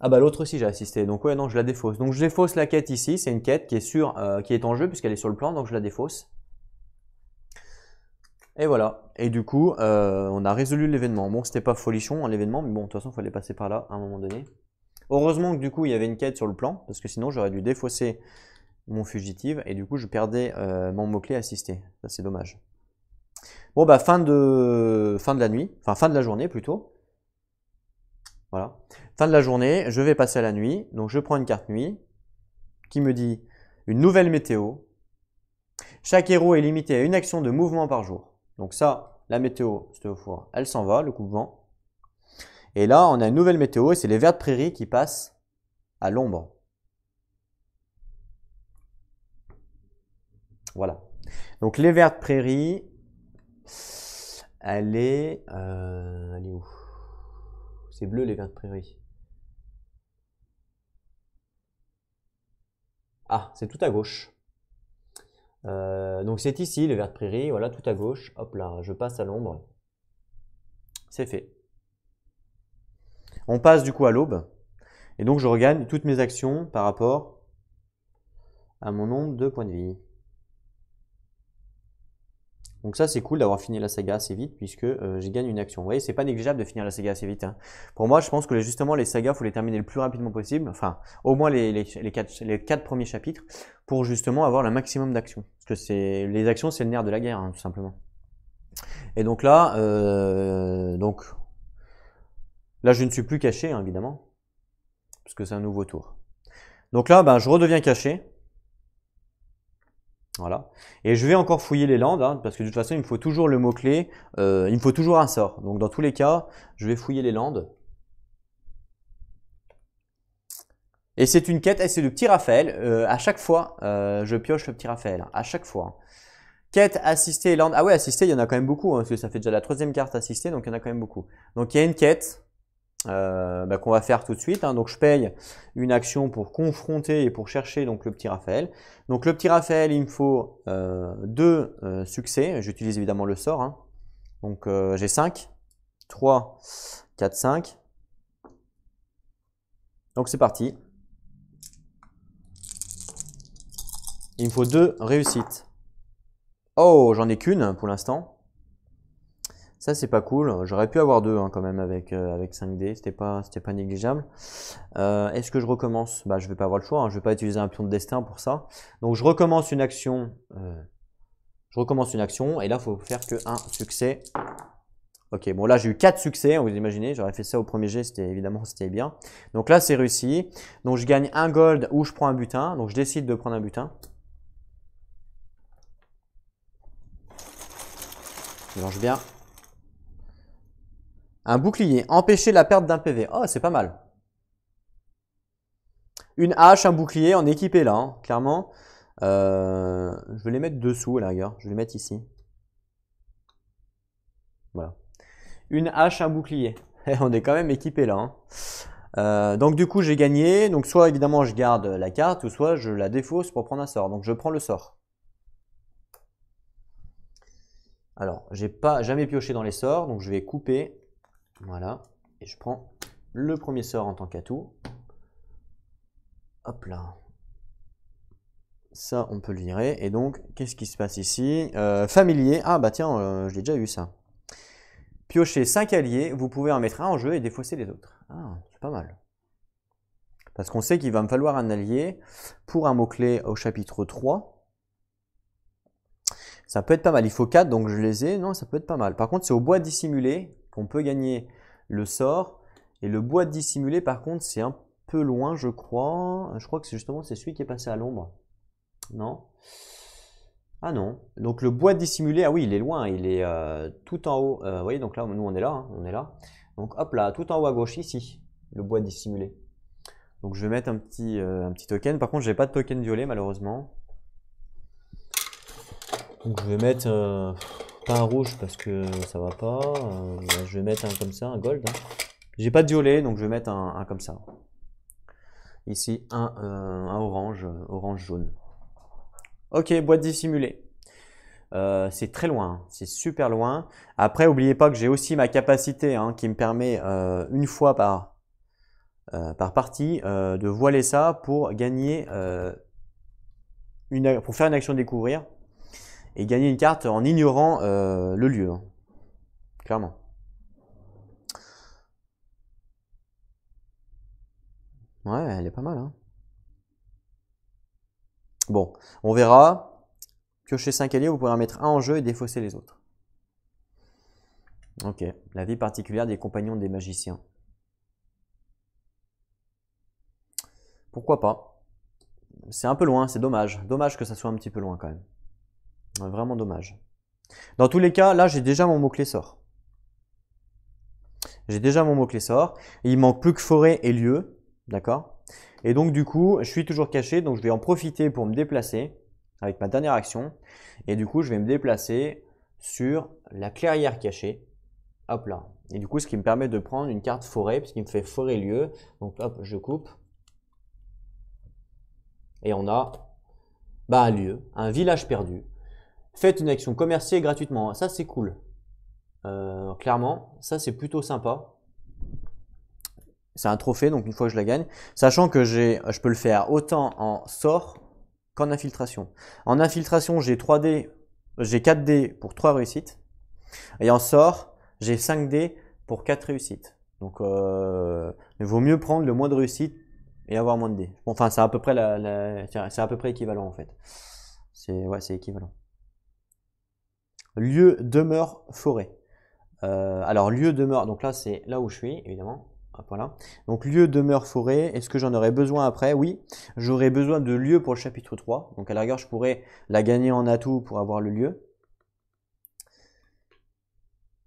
Ah bah l'autre aussi j'ai assisté. Donc ouais, non, je la défausse. Donc je défausse la quête ici. C'est une quête qui est en jeu puisqu'elle est sur le plan. Donc je la défausse. Et voilà. Et du coup, on a résolu l'événement. Bon, c'était pas folichon l'événement, mais bon, de toute façon, il fallait passer par là à un moment donné. Heureusement que du coup il y avait une quête sur le plan, parce que sinon j'aurais dû défausser mon fugitive et du coup je perdais mon mot-clé assisté. Ça c'est dommage. Bon bah fin de la nuit, enfin fin de la journée plutôt. Voilà. Fin de la journée, je vais passer à la nuit. Donc je prends une carte nuit qui me dit une nouvelle météo. Chaque héros est limité à une action de mouvement par jour. Donc ça, la météo, cette fois, elle s'en va, le coup de vent. Et là, on a une nouvelle météo et c'est les vertes prairies qui passent à l'ombre. Voilà. Donc les vertes prairies, elle est où? C'est bleu les vertes prairies. Ah, c'est tout à gauche. Donc c'est ici les vertes prairies, voilà tout à gauche. Hop là, je passe à l'ombre. C'est fait. On passe du coup à l'aube. Et donc je regagne toutes mes actions par rapport à mon nombre de points de vie. Donc ça c'est cool d'avoir fini la saga assez vite puisque j'ai gagné une action. Vous voyez, c'est pas négligeable de finir la saga assez vite, hein. Pour moi, je pense que justement les sagas, faut les terminer le plus rapidement possible. Enfin, au moins les 4 premiers chapitres pour justement avoir le maximum d'actions. Parce que les actions, c'est le nerf de la guerre, hein, tout simplement. Et donc là, je ne suis plus caché, hein, évidemment, parce que c'est un nouveau tour. Donc là, ben, je redeviens caché. Voilà. Et je vais encore fouiller les landes, hein, parce que de toute façon, il me faut toujours le mot-clé, il me faut toujours un sort. Donc dans tous les cas, je vais fouiller les landes. Et c'est une quête, et c'est le petit Raphaël. À chaque fois, je pioche le petit Raphaël, hein, à chaque fois. Quête, assistée, land. Ah ouais, assistée, il y en a quand même beaucoup, hein, parce que ça fait déjà la 3e carte assistée, donc il y en a quand même beaucoup. Donc il y a une quête qu'on va faire tout de suite, hein. Donc je paye une action pour confronter et pour chercher donc le petit Raphaël. Donc le petit Raphaël, il me faut 2 succès. J'utilise évidemment le sort, hein. Donc j'ai 5, 3, 4, 5. Donc c'est parti. Il me faut 2 réussites. Oh, j'en ai qu'une pour l'instant. Ça, c'est pas cool. J'aurais pu avoir 2 hein, quand même avec 5D. C'était pas négligeable. Est-ce que je recommence? Bah, je vais pas avoir le choix, hein. Je vais pas utiliser un pion de destin pour ça. Donc, je recommence une action. Et là, il faut faire que un succès. Ok, bon là, j'ai eu 4 succès. Vous imaginez, j'aurais fait ça au premier jet. Évidemment, c'était bien. Donc là, c'est réussi. Donc, je gagne un gold ou je prends un butin. Donc, je décide de prendre un butin. Je mélange bien. Un bouclier, empêcher la perte d'un PV. Oh, c'est pas mal. Une hache, un bouclier, on est équipé là, hein, clairement. Je vais les mettre dessous, là, gars. Je vais les mettre ici. Voilà. Une hache, un bouclier. On est quand même équipé là, hein. Donc du coup, j'ai gagné. Donc soit évidemment, je garde la carte, ou soit je la défausse pour prendre un sort. Donc je prends le sort. Alors, j'ai pas jamais pioché dans les sorts, donc je vais couper. Voilà. Et je prends le premier sort en tant qu'atout. Hop là. Ça, on peut le virer. Et donc, qu'est-ce qui se passe ici? Familier. Ah bah tiens, je l'ai déjà eu ça. Piochez 5 alliés, vous pouvez en mettre un en jeu et défausser les autres. Ah, c'est pas mal. Parce qu'on sait qu'il va me falloir un allié pour un mot-clé au chapitre 3. Ça peut être pas mal. Il faut 4, donc je les ai. Non, ça peut être pas mal. Par contre, c'est au bois dissimulé qu'on peut gagner le sort. Et le bois dissimulé, par contre, c'est un peu loin, je crois. Je crois que c'est justement celui qui est passé à l'ombre. Non? Ah non. Donc le bois dissimulé, ah oui, il est loin. Il est tout en haut. Vous voyez, donc là, nous, on est là. Hein, on est là. Donc hop là, tout en haut à gauche, ici. Le bois dissimulé. Donc je vais mettre un petit token. Par contre, j'ai pas de token violet, malheureusement. Donc je vais mettre pas un rouge parce que ça va pas. Je vais mettre un comme ça, un gold. Hein. J'ai pas de violet, donc je vais mettre un comme ça. Ici, un orange, orange jaune. Ok, boîte dissimulée. C'est très loin, hein. C'est super loin. Après, n'oubliez pas que j'ai aussi ma capacité hein, qui me permet une fois par partie de voiler ça pour gagner pour faire une action découvrir et gagner une carte en ignorant le lieu. Hein. Clairement. Ouais, elle est pas mal. Hein. Bon, on verra. Piocher 5 alliés, vous pourrez en mettre un en jeu et défausser les autres. Ok, la vie particulière des compagnons des magiciens. Pourquoi pas? C'est un peu loin, c'est dommage. Dommage que ça soit un petit peu loin quand même. Ouais, vraiment dommage. Dans tous les cas, là j'ai déjà mon mot-clé sort. J'ai déjà mon mot-clé sort. Il manque plus que forêt et lieu. D'accord? Et donc du coup, je suis toujours caché, donc je vais en profiter pour me déplacer avec ma dernière action. Et du coup, je vais me déplacer sur la clairière cachée. Hop là. Et du coup, ce qui me permet de prendre une carte forêt, puisqu'il me fait forêt lieu. Donc hop, je coupe. Et on a un lieu, un village perdu. Faites une action commerciale gratuitement. Ça, c'est cool. Clairement, ça, c'est plutôt sympa. C'est un trophée, donc une fois que je la gagne. Sachant que je peux le faire autant en sort qu'en infiltration. En infiltration, j'ai 4 dés pour 3 réussites. Et en sort, j'ai 5 dés pour 4 réussites. Donc, il vaut mieux prendre le moins de réussites et avoir moins de dés. Enfin, c'est à peu près c'est à peu près équivalent en fait. C'est équivalent. Lieu, demeure, forêt. Alors, lieu, demeure, donc là, c'est là où je suis, évidemment. Hop, voilà. Donc, lieu, demeure, forêt. Est-ce que j'en aurais besoin après? Oui. J'aurais besoin de lieu pour le chapitre 3. Donc, à la rigueur, je pourrais la gagner en atout pour avoir le lieu.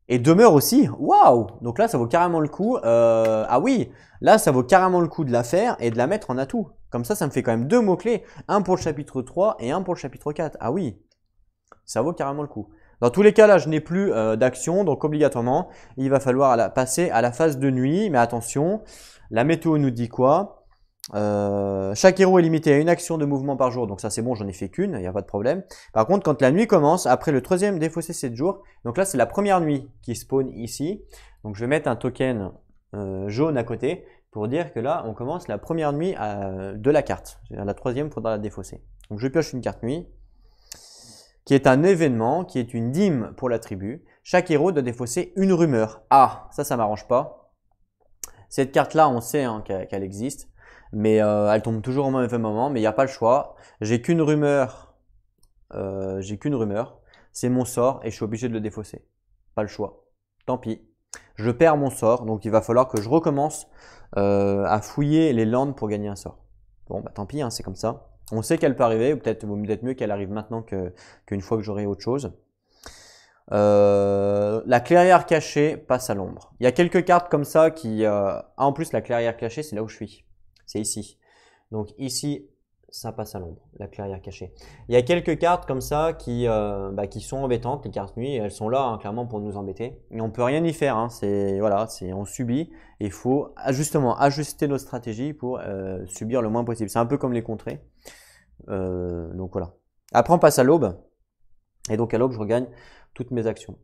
Et demeure aussi. Waouh! Donc là, ça vaut carrément le coup. Ah oui, là, ça vaut carrément le coup de la faire et de la mettre en atout. Comme ça me fait quand même 2 mots-clés. Un pour le chapitre 3 et un pour le chapitre 4. Ah oui, ça vaut carrément le coup. Dans tous les cas, là, je n'ai plus d'action. Donc, obligatoirement, il va falloir passer à la phase de nuit. Mais attention, la météo nous dit quoi? Chaque héros est limité à une action de mouvement par jour, donc ça c'est bon, j'en ai fait qu'une, il n'y a pas de problème. Par contre, quand la nuit commence, après le troisième défaussé 7 jours, donc là c'est la première nuit qui spawn ici. Donc je vais mettre un token jaune à côté pour dire que là on commence la première nuit de la carte. La troisième, il faudra la défausser. Donc je pioche une carte nuit qui est un événement, qui est une dîme pour la tribu. Chaque héros doit défausser une rumeur. Ah, ça m'arrange pas. Cette carte-là, on sait hein, qu'elle existe. Mais elle tombe toujours au même moment, mais il n'y a pas le choix. J'ai qu'une rumeur. C'est mon sort et je suis obligé de le défausser. Pas le choix. Tant pis. Je perds mon sort, donc il va falloir que je recommence à fouiller les landes pour gagner un sort. Bon, bah tant pis, hein, c'est comme ça. On sait qu'elle peut arriver, ou peut-être mieux qu'elle arrive maintenant qu'une fois que j'aurai autre chose. La clairière cachée passe à l'ombre. Il y a quelques cartes comme ça qui... en plus, la clairière cachée, c'est là où je suis. C'est ici. Donc ici, ça passe à l'ombre, la clairière cachée. Il y a quelques cartes comme ça qui sont embêtantes, les cartes nuit. Elles sont là, hein, clairement, pour nous embêter. Et on peut rien y faire. Hein. On subit. Et il faut justement ajuster nos stratégies pour subir le moins possible. C'est un peu comme les contrées. Donc voilà. Après, on passe à l'aube. Et donc à l'aube, je regagne toutes mes actions.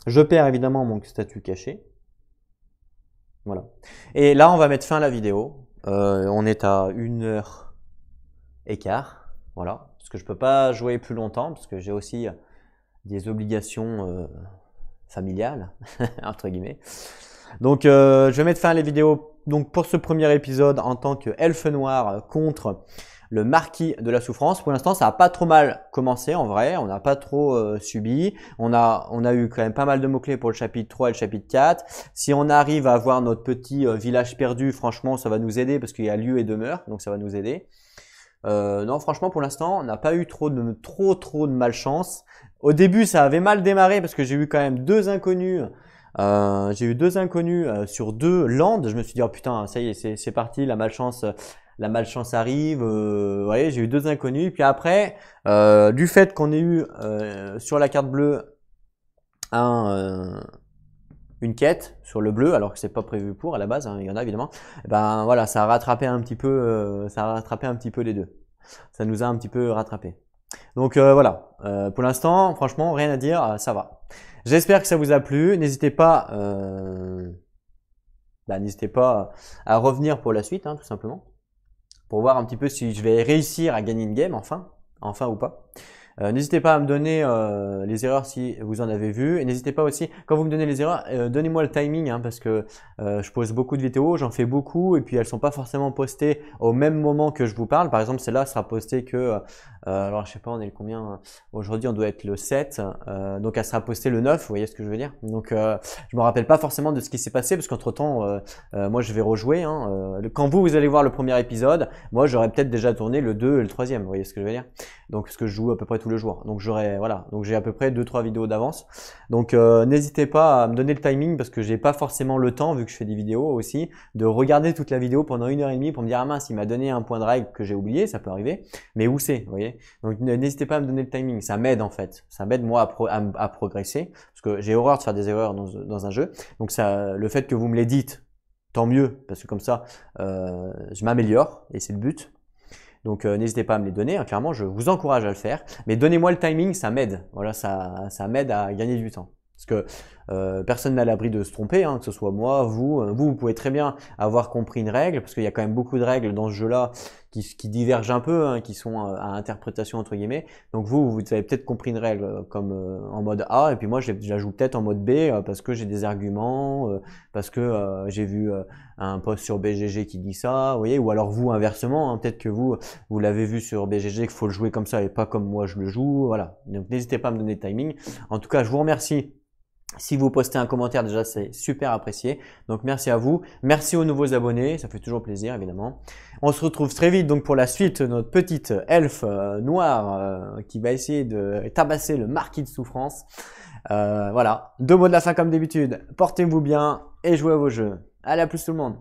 Je perds évidemment mon statut caché. Voilà. Et là, on va mettre fin à la vidéo. On est à 1h15. Voilà. Parce que je peux pas jouer plus longtemps, parce que j'ai aussi des obligations familiales, entre guillemets. Donc, je vais mettre fin à la vidéo donc, pour ce premier épisode en tant que elfe noir contre le marquis de la souffrance. Pour l'instant, ça n'a pas trop mal commencé en vrai. On n'a pas trop subi. On a eu quand même pas mal de mots-clés pour le chapitre 3 et le chapitre 4. Si on arrive à avoir notre petit village perdu, franchement, ça va nous aider parce qu'il y a lieu et demeure. Donc, ça va nous aider. Non, franchement, pour l'instant, on n'a pas eu trop de malchance. Au début, ça avait mal démarré parce que j'ai eu quand même deux inconnus. J'ai eu deux inconnus sur deux landes. Je me suis dit, oh putain, ça y est, c'est parti, la malchance arrive. Vous voyez, j'ai eu deux inconnus. Puis après, du fait qu'on ait eu sur la carte bleue une quête sur le bleu, alors que c'est pas prévu pour à la base, hein, il y en a évidemment. Et ben voilà, ça a rattrapé un petit peu, les deux. Ça nous a un petit peu rattrapé. Donc voilà, pour l'instant, franchement, rien à dire, ça va. J'espère que ça vous a plu. N'hésitez pas à revenir pour la suite, hein, tout simplement, pour voir un petit peu si je vais réussir à gagner une game, enfin ou pas. N'hésitez pas à me donner les erreurs si vous en avez vu. Et n'hésitez pas aussi, quand vous me donnez les erreurs, donnez-moi le timing, hein, parce que je pose beaucoup de vidéos, j'en fais beaucoup, et puis elles sont pas forcément postées au même moment que je vous parle. Par exemple, celle-là sera postée que, alors je sais pas, on est le combien aujourd'hui, on doit être le 7, donc elle sera postée le 9, vous voyez ce que je veux dire. Donc je me rappelle pas forcément de ce qui s'est passé, parce qu'entre temps, moi je vais rejouer. Hein, quand vous allez voir le premier épisode, moi j'aurais peut-être déjà tourné le 2 et le 3e, vous voyez ce que je veux dire. Donc parce que je joue à peu près tous les jours. Donc donc j'ai à peu près 2-3 vidéos d'avance. Donc n'hésitez pas à me donner le timing parce que j'ai pas forcément le temps, vu que je fais des vidéos aussi, de regarder toute la vidéo pendant 1h30 pour me dire ah mince, il m'a donné un point de règle que j'ai oublié, ça peut arriver, mais où c'est, vous voyez. Donc n'hésitez pas à me donner le timing, ça m'aide en fait, ça m'aide moi à progresser, parce que j'ai horreur de faire des erreurs dans un jeu. Donc ça, le fait que vous me les dites, tant mieux, parce que comme ça je m'améliore et c'est le but. Donc n'hésitez pas à me les donner, hein, clairement je vous encourage à le faire, mais donnez-moi le timing, ça m'aide, voilà, ça m'aide à gagner du temps. Parce que personne n'a l'abri de se tromper, hein, que ce soit moi, vous pouvez très bien avoir compris une règle, parce qu'il y a quand même beaucoup de règles dans ce jeu-là qui divergent un peu, hein, qui sont à interprétation entre guillemets. Donc vous avez peut-être compris une règle comme en mode A, et puis moi je la joue peut-être en mode B parce que j'ai des arguments, parce que j'ai vu un post sur BGG qui dit ça, vous voyez, ou alors vous inversement, hein, peut-être que vous l'avez vu sur BGG qu'il faut le jouer comme ça et pas comme moi je le joue, voilà. Donc n'hésitez pas à me donner le timing. En tout cas, je vous remercie. Si vous postez un commentaire, déjà c'est super apprécié. Donc merci à vous. Merci aux nouveaux abonnés, ça fait toujours plaisir évidemment. On se retrouve très vite donc pour la suite de notre petite elfe noire qui va essayer de tabasser le marquis de souffrance. Voilà, deux mots de la fin comme d'habitude. Portez-vous bien et jouez à vos jeux. Allez, à plus tout le monde.